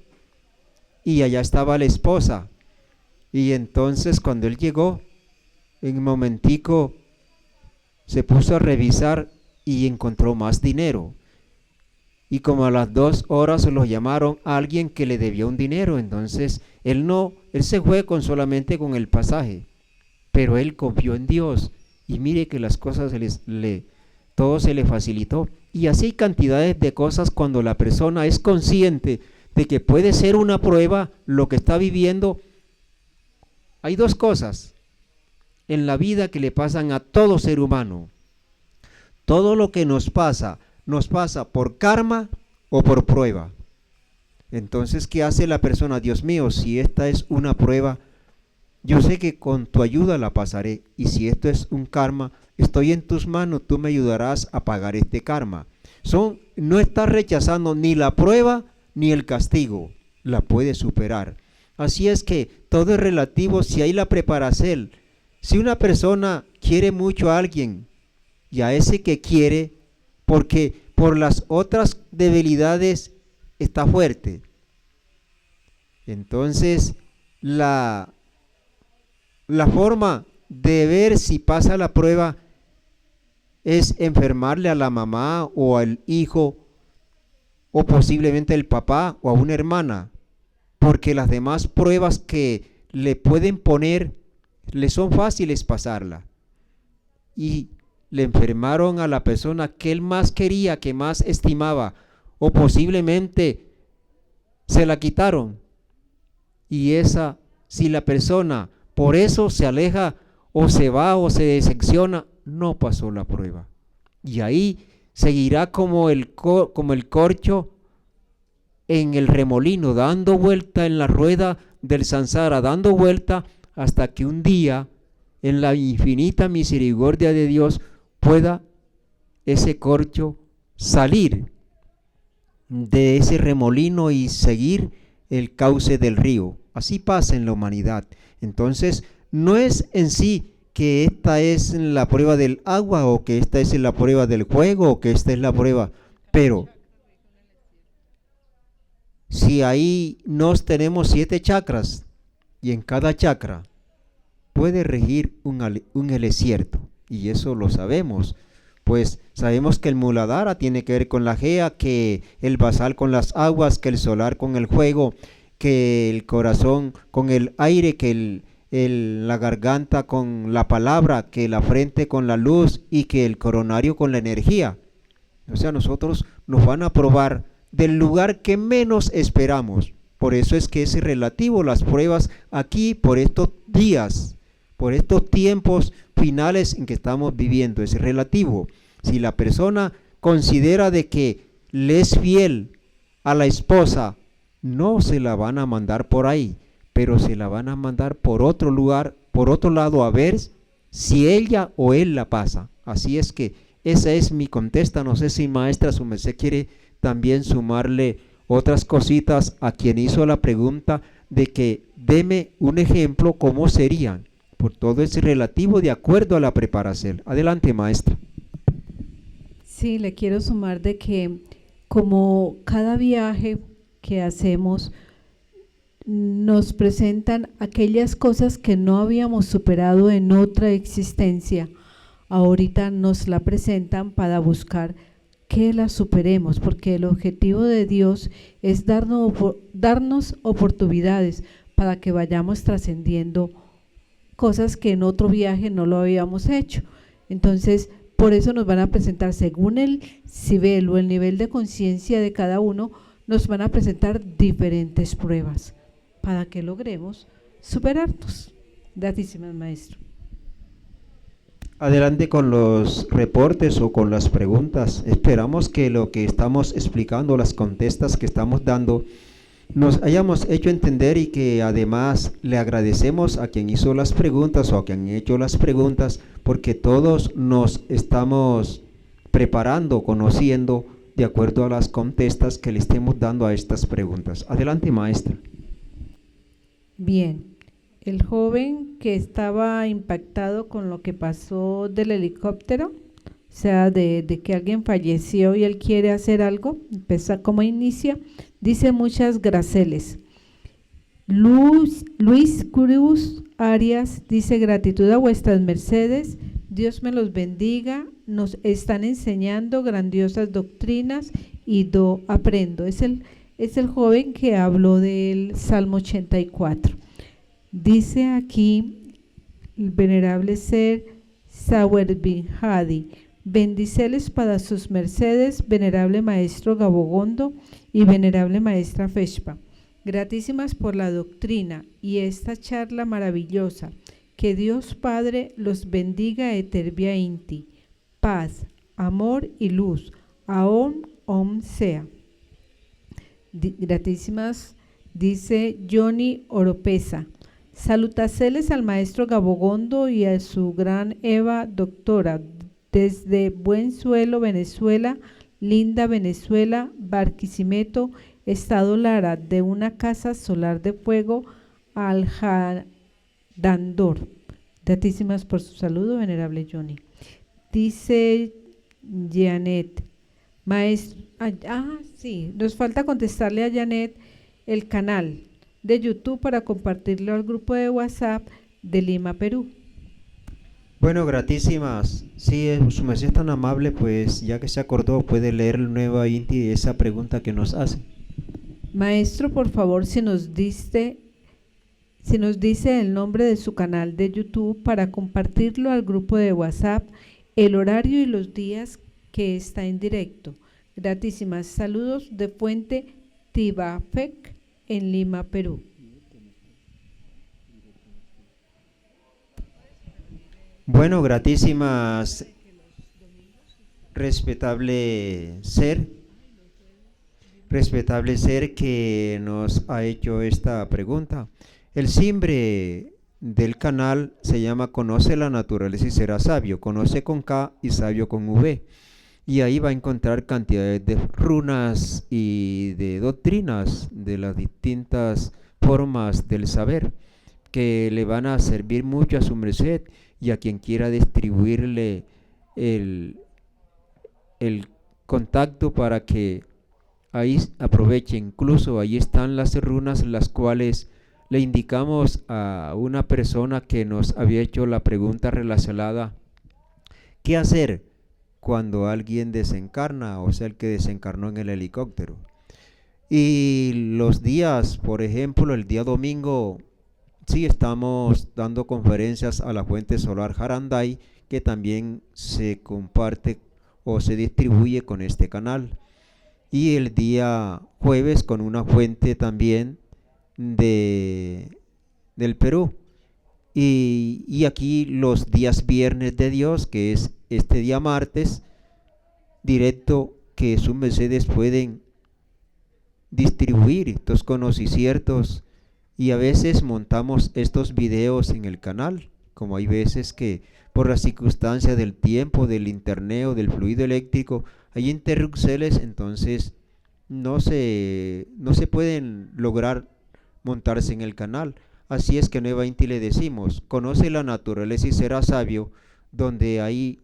Y allá estaba la esposa. Y entonces cuando él llegó, en un momentico se puso a revisar y encontró más dinero. Y como a las 2 horas lo llamaron a alguien que le debía un dinero. Entonces él se fue solamente con el pasaje. Pero él confió en Dios. Y mire que las cosas todo se le facilitó. Y así cantidades de cosas cuando la persona es consciente de que puede ser una prueba lo que está viviendo. Hay dos cosas en la vida que le pasan a todo ser humano. Todo lo que nos pasa por karma o por prueba. Entonces, ¿qué hace la persona? Dios mío, si esta es una prueba, yo sé que con tu ayuda la pasaré. Y si esto es un karma, estoy en tus manos, tú me ayudarás a pagar este karma. No estás rechazando ni la prueba ni el castigo, la puedes superar. Así es que todo es relativo si hay la preparación. Si una persona quiere mucho a alguien y a ese que quiere, porque por las otras debilidades está fuerte, entonces la forma de ver si pasa la prueba es enfermarle a la mamá o al hijo o posiblemente al papá o a una hermana, porque las demás pruebas que le pueden poner le son fáciles pasarla. Y le enfermaron a la persona que él más quería, que más estimaba, o posiblemente se la quitaron. Y si la persona por eso se aleja o se va o se decepciona, no pasó la prueba. Y ahí seguirá como el corcho en el remolino, dando vuelta en la rueda del samsara, dando vuelta hasta que un día, en la infinita misericordia de Dios, pueda ese corcho salir de ese remolino y seguir el cauce del río. Así pasa en la humanidad. Entonces, no es en sí que esta es la prueba del agua o que esta es la prueba del fuego o que esta es la prueba, pero si ahí nos tenemos 7 chakras y en cada chakra puede regir un desierto, y eso lo sabemos, pues sabemos que el Muladhara tiene que ver con la Gea, que el basal con las aguas, que el solar con el fuego, que el corazón con el aire, que la garganta con la palabra, que la frente con la luz y que el coronario con la energía. O sea, nosotros nos van a probar del lugar que menos esperamos. Por eso es que es relativo las pruebas aquí por estos días, por estos tiempos finales en que estamos viviendo. Es relativo. Si la persona considera de que le es fiel a la esposa, no se la van a mandar por ahí, pero se la van a mandar por otro lugar, por otro lado, a ver si ella o él la pasa. Así es que esa es mi contesta. No sé si maestra su merced quiere también sumarle otras cositas a quien hizo la pregunta de que deme un ejemplo cómo serían. Por todo es relativo de acuerdo a la preparación. Adelante, maestra. Sí, le quiero sumar de que como cada viaje que hacemos nos presentan aquellas cosas que no habíamos superado en otra existencia, ahorita nos la presentan para buscar que la superemos, porque el objetivo de Dios es darnos oportunidades para que vayamos trascendiendo cosas que en otro viaje no lo habíamos hecho. Entonces, por eso nos van a presentar, según el nivel o el nivel de conciencia de cada uno, nos van a presentar diferentes pruebas para que logremos superarnos. Gracias, maestro. Adelante con los reportes o con las preguntas. Esperamos que lo que estamos explicando, las contestas que estamos dando, nos hayamos hecho entender y que además le agradecemos a quien hizo las preguntas o a quien ha hecho las preguntas, porque todos nos estamos preparando, conociendo de acuerdo a las contestas que le estemos dando a estas preguntas. Adelante, maestra. Bien, el joven que estaba impactado con lo que pasó del helicóptero, o sea, de que alguien falleció y él quiere hacer algo, empieza como inicia, dice muchas graceles. Luis Cruz Arias dice: gratitud a vuestras mercedes, Dios me los bendiga, nos están enseñando grandiosas doctrinas y aprendo. Es el joven que habló del Salmo 84. Dice aquí el venerable ser Sawer bin Hadi: bendiceles para sus mercedes, venerable maestro Gabogondo y venerable maestra Feshpa. Gratísimas por la doctrina y esta charla maravillosa. Que Dios Padre los bendiga eterbia inti. Paz, amor y luz. Aom Om sea. Gratísimas, dice Johnny Oropesa. Salutaceles al maestro Gabogondo y a su gran Eva doctora desde Buen Suelo, Venezuela, linda Venezuela, Barquisimeto, Estado Lara, de una casa solar de fuego al Dandor. Gratísimas por su saludo, venerable Johnny. Dice Janet, maestro, sí, nos falta contestarle a Janet el canal de YouTube para compartirlo al grupo de WhatsApp de Lima, Perú. Bueno, gratísimas. Sí, su merced es tan amable, pues ya que se acordó, puede leer nuevamente esa pregunta que nos hace. Maestro, por favor, si nos dice el nombre de su canal de YouTube para compartirlo al grupo de WhatsApp, el horario y los días que está en directo. Gratísimas. Saludos de Fuente Tibafec en Lima, Perú. Bueno, gratísimas, respetable ser que nos ha hecho esta pregunta. El simbre del canal se llama Conoce la naturaleza y será sabio. Conoce con K y sabio con V. Y ahí va a encontrar cantidades de runas y de doctrinas de las distintas formas del saber que le van a servir mucho a su merced y a quien quiera distribuirle el contacto para que ahí aproveche. Incluso ahí están las runas, las cuales le indicamos a una persona que nos había hecho la pregunta relacionada: ¿qué hacer cuando alguien desencarna, o sea, el que desencarnó en el helicóptero? Y los días, por ejemplo, el día domingo, sí estamos dando conferencias a la fuente solar Jaranday, que también se comparte o se distribuye con este canal. Y el día jueves con una fuente también del Perú. Y aquí los días viernes de Dios, que es este día martes, directo, que sus mercedes pueden distribuir estos conocimientos. Y a veces montamos estos videos en el canal, como hay veces que por la circunstancia del tiempo, del internet o del fluido eléctrico hay interrupciones, entonces no se pueden lograr montarse en el canal. Así es que nuevamente le decimos: conoce la naturaleza y será sabio, donde hay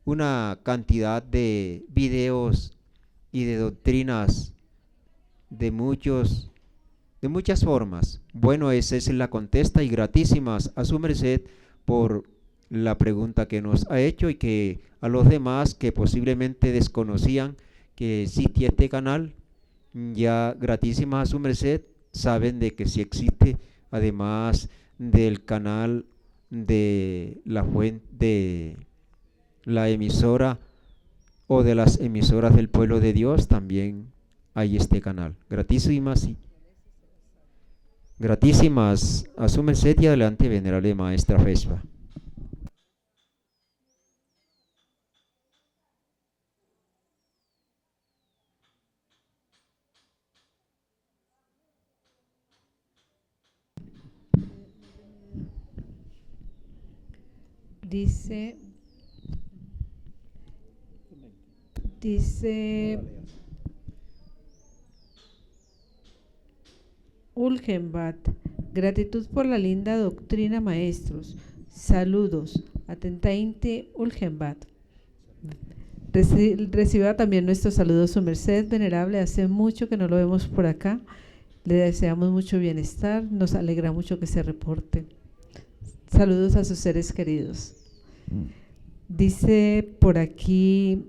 una cantidad de videos y de doctrinas de muchas formas. Bueno, esa es la contesta, y gratísimas a su merced por la pregunta que nos ha hecho, y que a los demás que posiblemente desconocían que existía este canal, ya gratísimas a su merced, saben de que sí existe, además del canal de la fuente, de la emisora o de las emisoras del pueblo de Dios, también hay este canal. Gratísimas a su merced, y adelante, venerable maestra Feshpa. Dice Ulgenbad, gratitud por la linda doctrina, maestros. Saludos. Atentamente, Ulgenbad. Reciba también nuestros saludos, su merced venerable. Hace mucho que no lo vemos por acá. Le deseamos mucho bienestar. Nos alegra mucho que se reporte. Saludos a sus seres queridos. Dice por aquí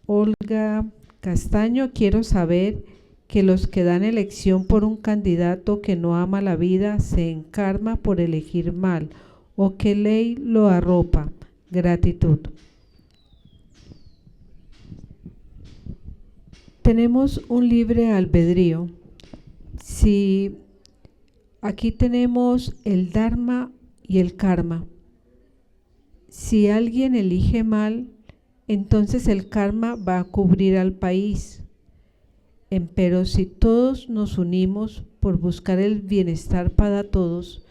Olga Castaño, quiero saber que los que dan elección por un candidato que no ama la vida se encarma por elegir mal, o qué ley lo arropa. Gratitud. Tenemos un libre albedrío. Si aquí tenemos el dharma y el karma. Si alguien elige mal, entonces el karma va a cubrir al país. Pero si todos nos unimos por buscar el bienestar para todos,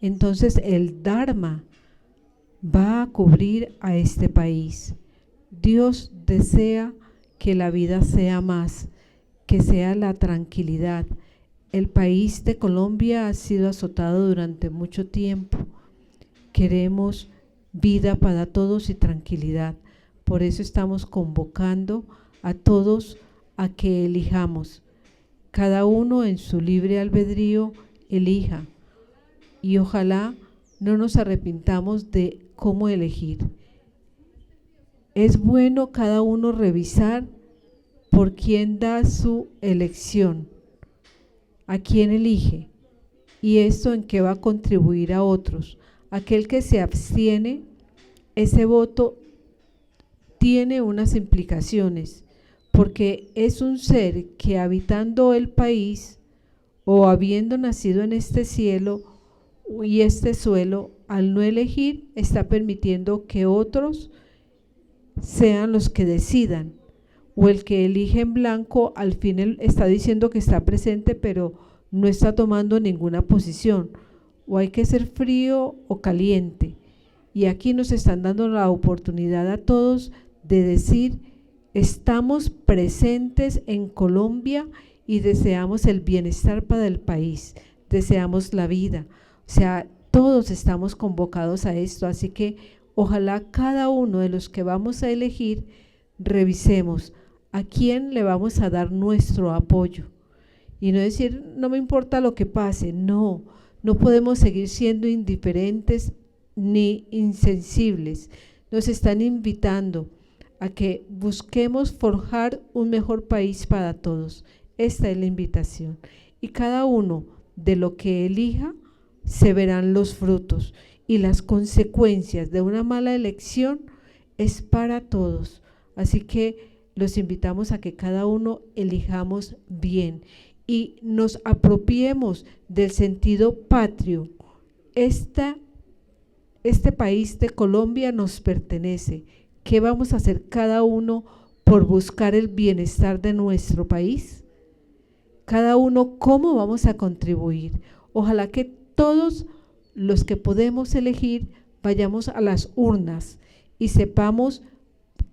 entonces el dharma va a cubrir a este país. Dios desea que la vida sea más, que sea la tranquilidad. El país de Colombia ha sido azotado durante mucho tiempo. Queremos vida para todos y tranquilidad. Por eso estamos convocando a todos a que elijamos. Cada uno en su libre albedrío elija. Y ojalá no nos arrepintamos de cómo elegir. Es bueno cada uno revisar por quién da su elección, a quién elige, y esto en qué va a contribuir a otros. Aquel que se abstiene, ese voto tiene unas implicaciones, porque es un ser que habitando el país o habiendo nacido en este cielo y este suelo, al no elegir, está permitiendo que otros sean los que decidan, o el que elige en blanco al fin él está diciendo que está presente pero no está tomando ninguna posición, o hay que ser frío o caliente. Y aquí nos están dando la oportunidad a todos de decir: estamos presentes en Colombia y deseamos el bienestar para el país, deseamos la vida. O sea, todos estamos convocados a esto, así que ojalá cada uno de los que vamos a elegir revisemos a quién le vamos a dar nuestro apoyo. Y no decir, no me importa lo que pase, no podemos seguir siendo indiferentes ni insensibles. Nos están invitando a que busquemos forjar un mejor país para todos. Esta es la invitación. Y cada uno de lo que elija se verán los frutos, y las consecuencias de una mala elección es para todos. Así que los invitamos a que cada uno elijamos bien y nos apropiemos del sentido patrio. Este país de Colombia nos pertenece. ¿Qué vamos a hacer cada uno por buscar el bienestar de nuestro país? Cada uno, ¿cómo vamos a contribuir? Ojalá que todos los que podemos elegir vayamos a las urnas y sepamos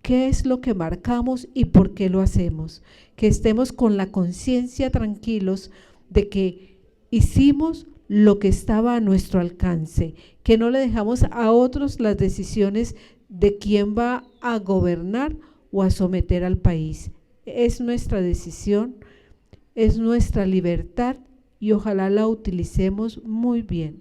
qué es lo que marcamos y por qué lo hacemos. Que estemos con la conciencia tranquilos de que hicimos lo que estaba a nuestro alcance, que no le dejamos a otros las decisiones de quién va a gobernar o a someter al país. Es nuestra decisión, es nuestra libertad y ojalá la utilicemos muy bien.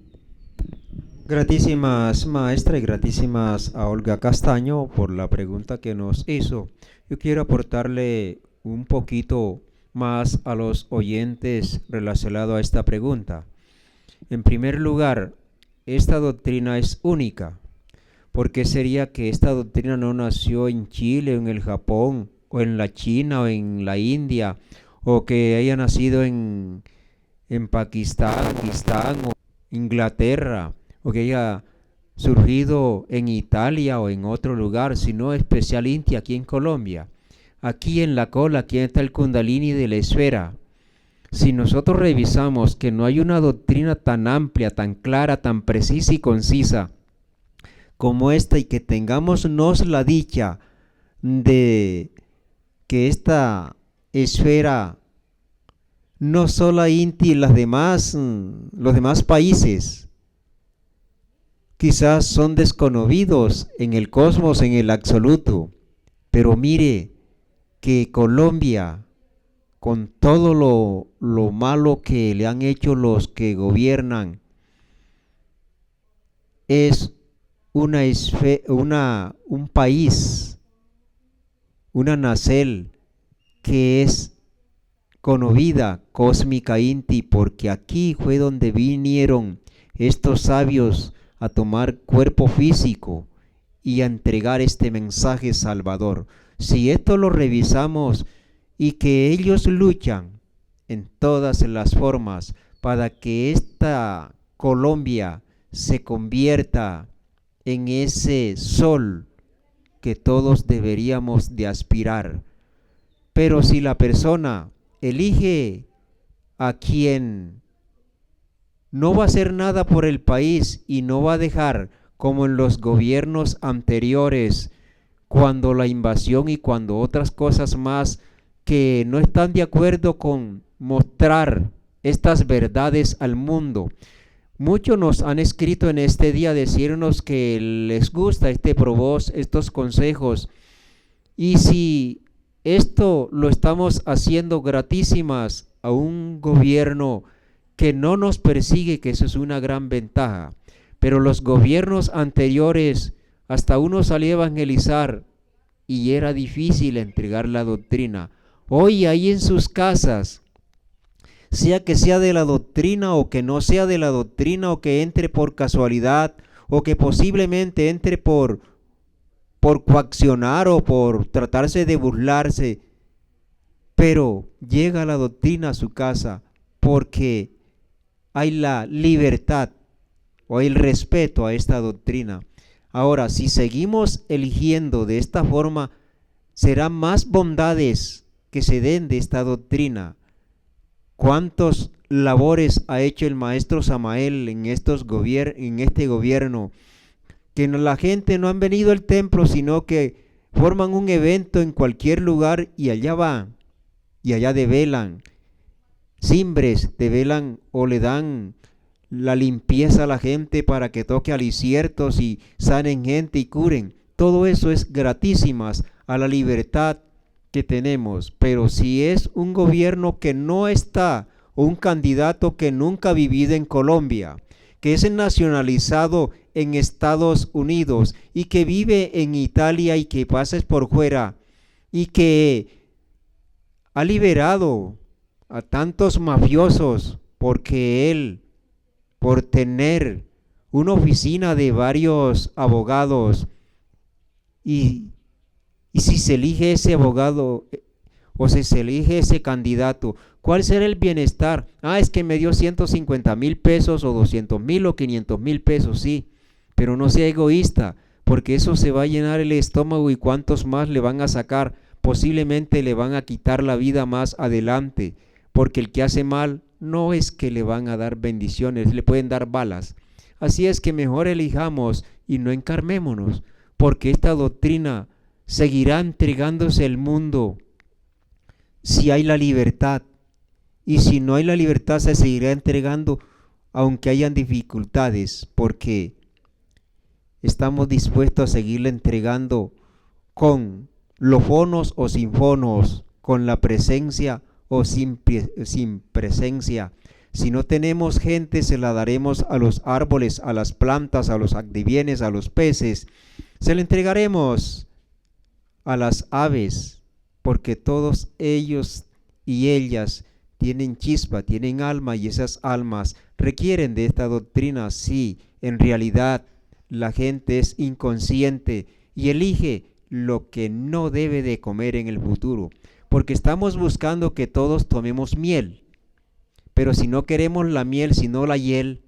Gratísimas maestra y gratísimas a Olga Castaño por la pregunta que nos hizo. Yo quiero aportarle un poquito más a los oyentes relacionado a esta pregunta. En primer lugar, esta doctrina es única. ¿Por qué sería que esta doctrina no nació en Chile, en el Japón, o en la China, o en la India, o que haya nacido en Pakistán o Inglaterra, o que haya surgido en Italia o en otro lugar, sino especialmente aquí en Colombia? Aquí en la cola, aquí está el Kundalini de la esfera. Si nosotros revisamos que no hay una doctrina tan amplia, tan clara, tan precisa y concisa como esta y que tengámonos la dicha de que esta esfera, no solo Inti, los demás países, quizás son desconocidos en el cosmos, en el absoluto, pero mire que Colombia, con todo lo malo que le han hecho los que gobiernan, es un país, una nacel que es conocida cósmica Inti, porque aquí fue donde vinieron estos sabios a tomar cuerpo físico y a entregar este mensaje salvador. Si esto lo revisamos y que ellos luchan en todas las formas para que esta Colombia se convierta en ese sol que todos deberíamos de aspirar. Pero si la persona elige a quien no va a hacer nada por el país y no va a dejar como en los gobiernos anteriores, cuando la invasión y cuando otras cosas más, que no están de acuerdo con mostrar estas verdades al mundo. Muchos nos han escrito en este día decirnos que les gusta este ProVoz, estos consejos, y si esto lo estamos haciendo gratísimas a un gobierno que no nos persigue, que eso es una gran ventaja, pero los gobiernos anteriores hasta uno salía a evangelizar y era difícil entregar la doctrina. Hoy ahí en sus casas, sea que sea de la doctrina o que no sea de la doctrina, o que entre por casualidad o que posiblemente entre por coaccionar o por tratarse de burlarse, pero llega la doctrina a su casa porque hay la libertad o hay el respeto a esta doctrina. Ahora, si seguimos eligiendo de esta forma, serán más bondades que se den de esta doctrina. ¿Cuántos labores ha hecho el maestro Samael en este gobierno? Que la gente no han venido al templo, sino que forman un evento en cualquier lugar y allá van, y allá develan cimbres, develan o le dan la limpieza a la gente para que toque aliciertos y sanen gente y curen. Todo eso es gratísimas a la libertad que tenemos. Pero si es un gobierno que no está, o un candidato que nunca ha vivido en Colombia, que es nacionalizado en Estados Unidos y que vive en Italia y que pasa por fuera y que ha liberado a tantos mafiosos porque él, por tener una oficina de varios abogados, y si se elige ese abogado o si se elige ese candidato, ¿cuál será el bienestar? Es que me dio 150,000 pesos o 200,000 o 500,000 pesos, sí, pero no sea egoísta, porque eso se va a llenar el estómago y cuántos más le van a sacar, posiblemente le van a quitar la vida más adelante, porque el que hace mal no es que le van a dar bendiciones, le pueden dar balas. Así es que mejor elijamos y no encarmémonos, porque esta doctrina seguirá entregándose al mundo si hay la libertad, y si no hay la libertad se seguirá entregando aunque hayan dificultades, porque estamos dispuestos a seguirla entregando con los fonos o sin fonos, con la presencia o sin presencia. Si no tenemos gente, se la daremos a los árboles, a las plantas, a los adivienes, a los peces. Se la entregaremos a las aves, porque todos ellos y ellas tienen chispa, tienen alma, y esas almas requieren de esta doctrina. Sí, en realidad la gente es inconsciente y elige lo que no debe de comer en el futuro, porque estamos buscando que todos tomemos miel, pero si no queremos la miel, sino la hiel,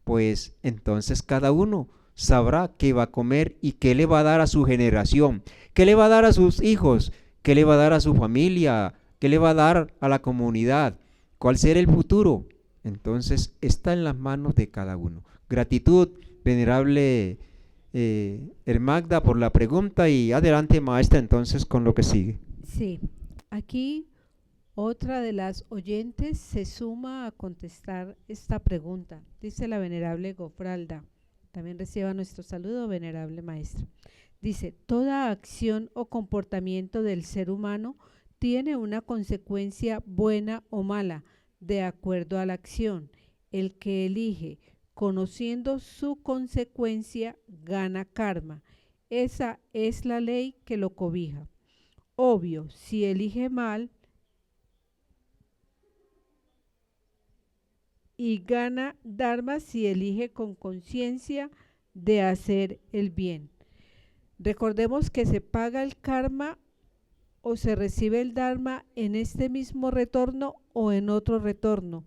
pues entonces cada uno sabrá qué va a comer y qué le va a dar a su generación, qué le va a dar a sus hijos, qué le va a dar a su familia, qué le va a dar a la comunidad, cuál será el futuro. Entonces está en las manos de cada uno. Gratitud, venerable Magda, por la pregunta y adelante, maestra, entonces con lo que sigue. Sí, aquí otra de las oyentes se suma a contestar esta pregunta. Dice la venerable Gofralda. También reciba nuestro saludo, venerable maestra. Dice, toda acción o comportamiento del ser humano tiene una consecuencia buena o mala, de acuerdo a la acción. El que elige, conociendo su consecuencia, gana karma. Esa es la ley que lo cobija. Obvio, si elige mal y gana dharma si elige con conciencia de hacer el bien. Recordemos que se paga el karma o se recibe el dharma en este mismo retorno o en otro retorno.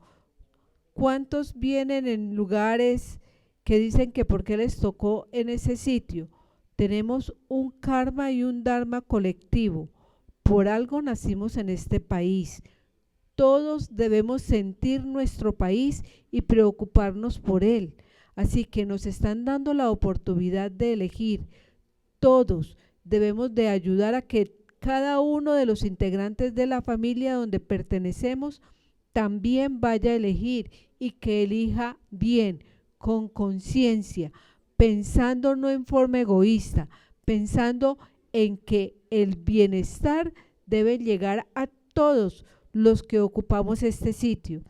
¿Cuántos vienen en lugares que dicen que por qué les tocó en ese sitio? Tenemos un karma y un dharma colectivo. Por algo nacimos en este país. Todos debemos sentir nuestro país y preocuparnos por él. Así que nos están dando la oportunidad de elegir. Todos debemos de ayudar a que cada uno de los integrantes de la familia donde pertenecemos también vaya a elegir y que elija bien, con conciencia, pensando no en forma egoísta, pensando en que el bienestar debe llegar a todos los que ocupamos este sitio,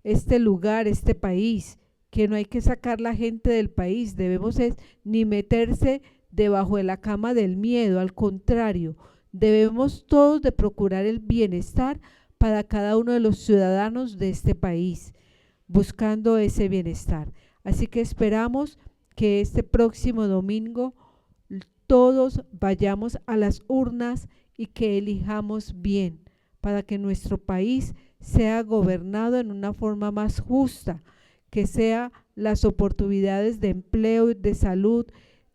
este lugar, este país, que no hay que sacar la gente del país, debemos ni meterse debajo de la cama del miedo, al contrario, debemos todos de procurar el bienestar para cada uno de los ciudadanos de este país, buscando ese bienestar. Así que esperamos que este próximo domingo todos vayamos a las urnas y que elijamos bien para que nuestro país sea gobernado en una forma más justa, que sea las oportunidades de empleo, de salud,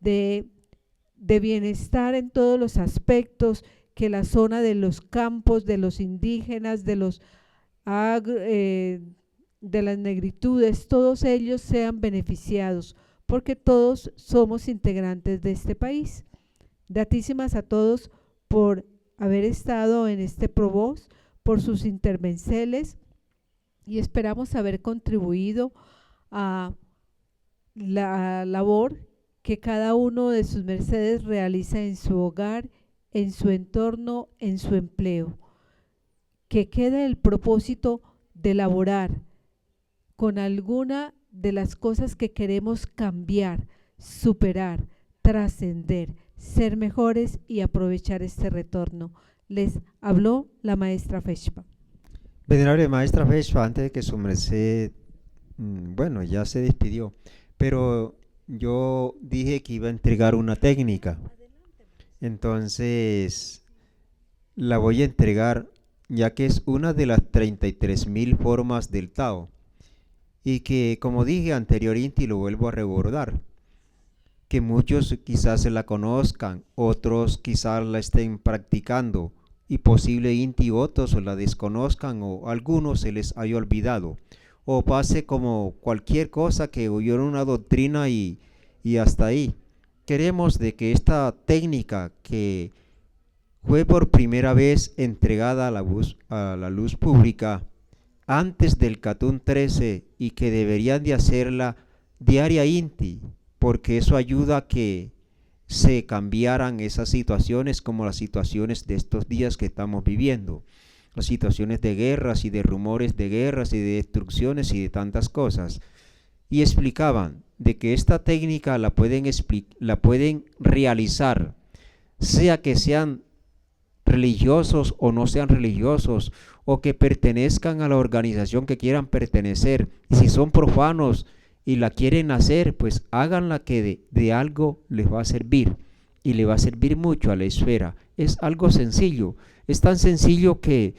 de bienestar en todos los aspectos, que la zona de los campos, de los indígenas, de las negritudes, todos ellos sean beneficiados, porque todos somos integrantes de este país. Gratísimas a todos por haber estado en este ProVoz, por sus intervenceles, y esperamos haber contribuido a la labor que cada uno de sus mercedes realiza en su hogar, en su entorno, en su empleo. Que quede el propósito de laborar con alguna de las cosas que queremos cambiar, superar, trascender, ser mejores y aprovechar este retorno. Les habló la maestra Feshpa. Venerable maestra Feshpa, antes de que su merced, bueno, ya se despidió, pero yo dije que iba a entregar una técnica, entonces la voy a entregar ya que es una de las 33.000 formas del Tao y que, como dije anteriormente y lo vuelvo a recordar, que muchos quizás se la conozcan, otros quizás la estén practicando y posiblemente otros la desconozcan o algunos se les haya olvidado o pase como cualquier cosa que oyeron una doctrina y hasta ahí. Queremos de que esta técnica que fue por primera vez entregada a la luz pública antes del Catún 13 y que deberían de hacerla diariamente, porque eso ayuda a que se cambiaran esas situaciones como las situaciones de estos días que estamos viviendo, las situaciones de guerras y de rumores de guerras y de destrucciones y de tantas cosas. Y explicaban de que esta técnica la pueden realizar, sea que sean religiosos o no sean religiosos, o que pertenezcan a la organización que quieran pertenecer, y si son profanos y la quieren hacer, pues háganla que de algo les va a servir, y le va a servir mucho a la esfera. Es algo sencillo, es tan sencillo que,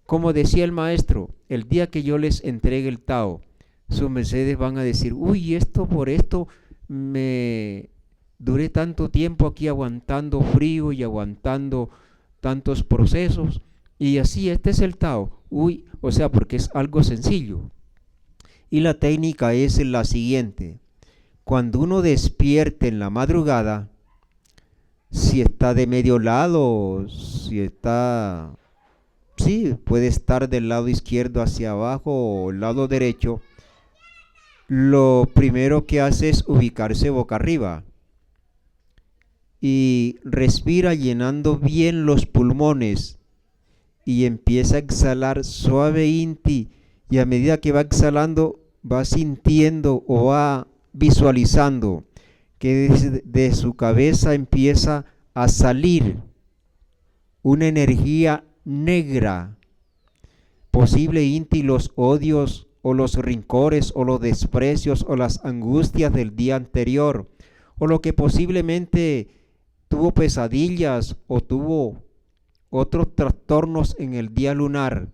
como decía el maestro, el día que yo les entregue el Tao, sus mercedes van a decir, uy, por esto me duré tanto tiempo aquí aguantando frío y aguantando tantos procesos, y así este es el Tao, o sea, porque es algo sencillo. Y la técnica es la siguiente: cuando uno despierte en la madrugada, si está de medio lado, si está, sí, puede estar del lado izquierdo hacia abajo o el lado derecho, lo primero que hace es ubicarse boca arriba y respira llenando bien los pulmones y empieza a exhalar suave inti, y a medida que va exhalando va sintiendo o va visualizando que de su cabeza empieza a salir una energía negra, posible inti los odios o los rencores o los desprecios o las angustias del día anterior, o lo que posiblemente tuvo pesadillas o tuvo otros trastornos en el día lunar,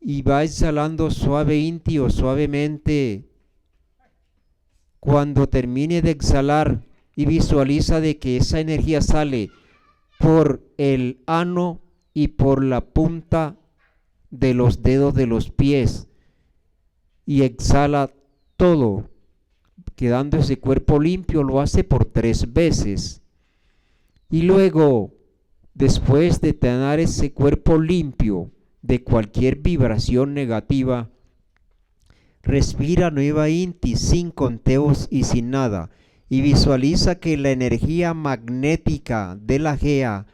y va exhalando suave inti o suavemente. Cuando termine de exhalar y visualiza de que esa energía sale por el ano y por la punta de los dedos de los pies y exhala todo, quedando ese cuerpo limpio, lo hace por 3 veces. Y luego, después de tener ese cuerpo limpio de cualquier vibración negativa, respira nueva inti sin conteos y sin nada, y visualiza que la energía magnética de la Gea,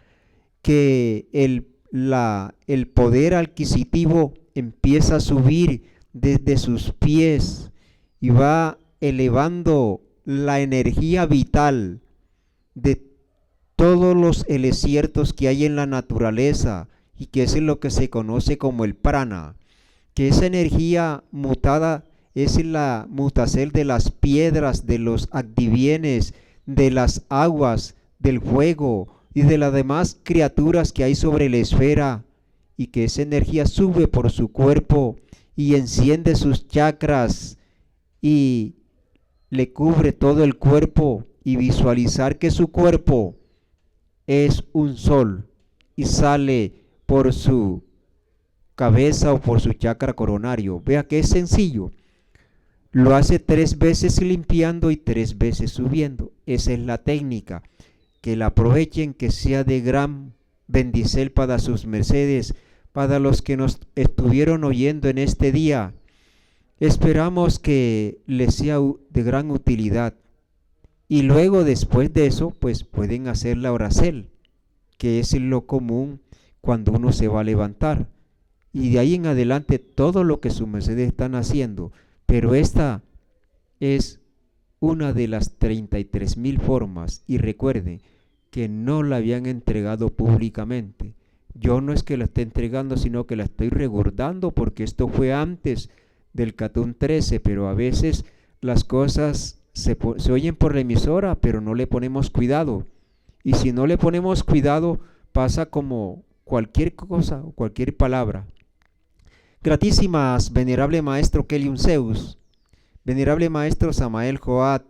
que el poder adquisitivo empieza a subir desde sus pies y va elevando la energía vital de todos los elesiertos que hay en la naturaleza, y que es lo que se conoce como el prana, que esa energía mutada es la mutacel de las piedras, de los adivienes, de las aguas, del fuego y de las demás criaturas que hay sobre la esfera, y que esa energía sube por su cuerpo y enciende sus chakras y le cubre todo el cuerpo, y visualizar que su cuerpo es un sol y sale por su cabeza o por su chakra coronario. Vea que es sencillo. Lo hace 3 veces limpiando y 3 veces subiendo. Esa es la técnica. Que la aprovechen, que sea de gran bendición para sus mercedes, para los que nos estuvieron oyendo en este día. Esperamos que les sea de gran utilidad. Y luego, después de eso, pues pueden hacer la oracel, que es lo común cuando uno se va a levantar. Y de ahí en adelante todo lo que sus mercedes están haciendo. Pero esta es una de las 33,000 formas. Y recuerde que no la habían entregado públicamente. Yo no es que la esté entregando, sino que la estoy recordando, porque esto fue antes del Catún 13, pero a veces las cosas se oyen por la emisora, pero no le ponemos cuidado. Y si no le ponemos cuidado, pasa como cualquier cosa o cualquier palabra. Gratísimas, venerable maestro Kelium Zeus, venerable maestro Samael Joad,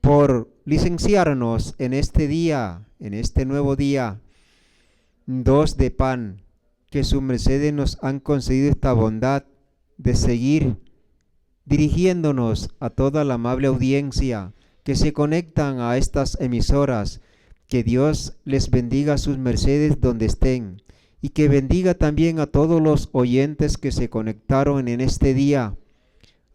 por licenciarnos en este día, en este nuevo día, 2 de pan, que sus mercedes nos han concedido esta bondad de seguir dirigiéndonos a toda la amable audiencia que se conectan a estas emisoras. Que Dios les bendiga a sus mercedes donde estén, y que bendiga también a todos los oyentes que se conectaron en este día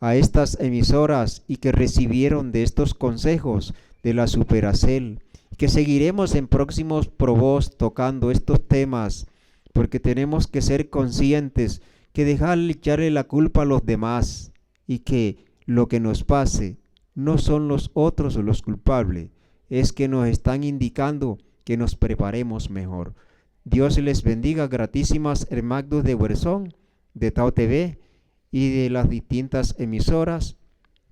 a estas emisoras y que recibieron de estos consejos de la Superacel, que seguiremos en próximos probos tocando estos temas, porque tenemos que ser conscientes que dejarle echarle la culpa a los demás, y que lo que nos pase no son los otros los culpables, es que nos están indicando que nos preparemos mejor. Dios les bendiga, gratísimas hermanos de Huerzón, de Tao TV y de las distintas emisoras,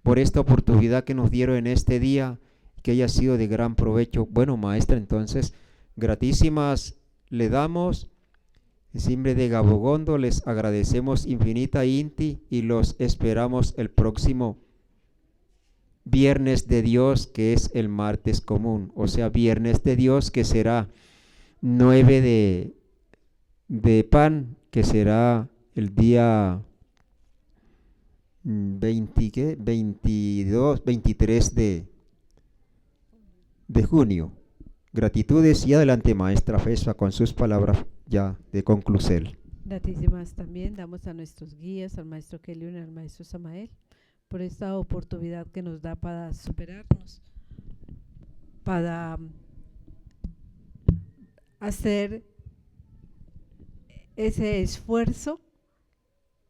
por esta oportunidad que nos dieron en este día, que haya sido de gran provecho. Bueno, maestra, entonces, gratísimas le damos. En nombre de Gabogondo les agradecemos infinita inti, y los esperamos el próximo Viernes de Dios, que es el martes común, o sea, Viernes de Dios, que será 9 de pan, que será el día 20, ¿qué? 22, 23 de junio. Gratitudes y adelante, maestra Fesfa, con sus palabras ya de conclusel. Gratísimas también damos a nuestros guías, al maestro Keliun y al maestro Samael, por esta oportunidad que nos da para superarnos, para hacer ese esfuerzo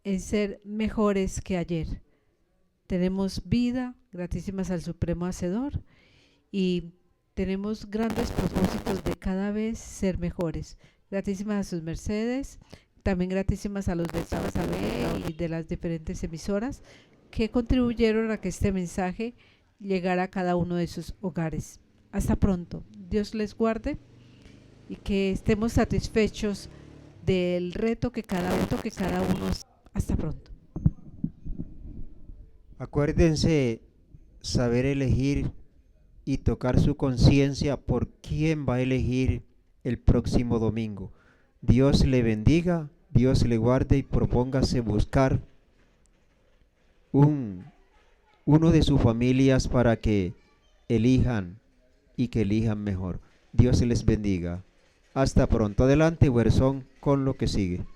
en ser mejores que ayer. Tenemos vida, gratísimas al Supremo Hacedor, y tenemos grandes propósitos de cada vez ser mejores. Gratísimas a sus mercedes, también gratísimas a los de Sabé y de las diferentes emisoras que contribuyeron a que este mensaje llegara a cada uno de sus hogares. Hasta pronto. Dios les guarde y que estemos satisfechos del reto que cada uno. Hasta pronto. Acuérdense saber elegir y tocar su conciencia por quién va a elegir el próximo domingo. Dios le bendiga, Dios le guarde y propóngase buscar uno de sus familias para que elijan y que elijan mejor. Dios les bendiga. Hasta pronto. Adelante, Huerzón, con lo que sigue.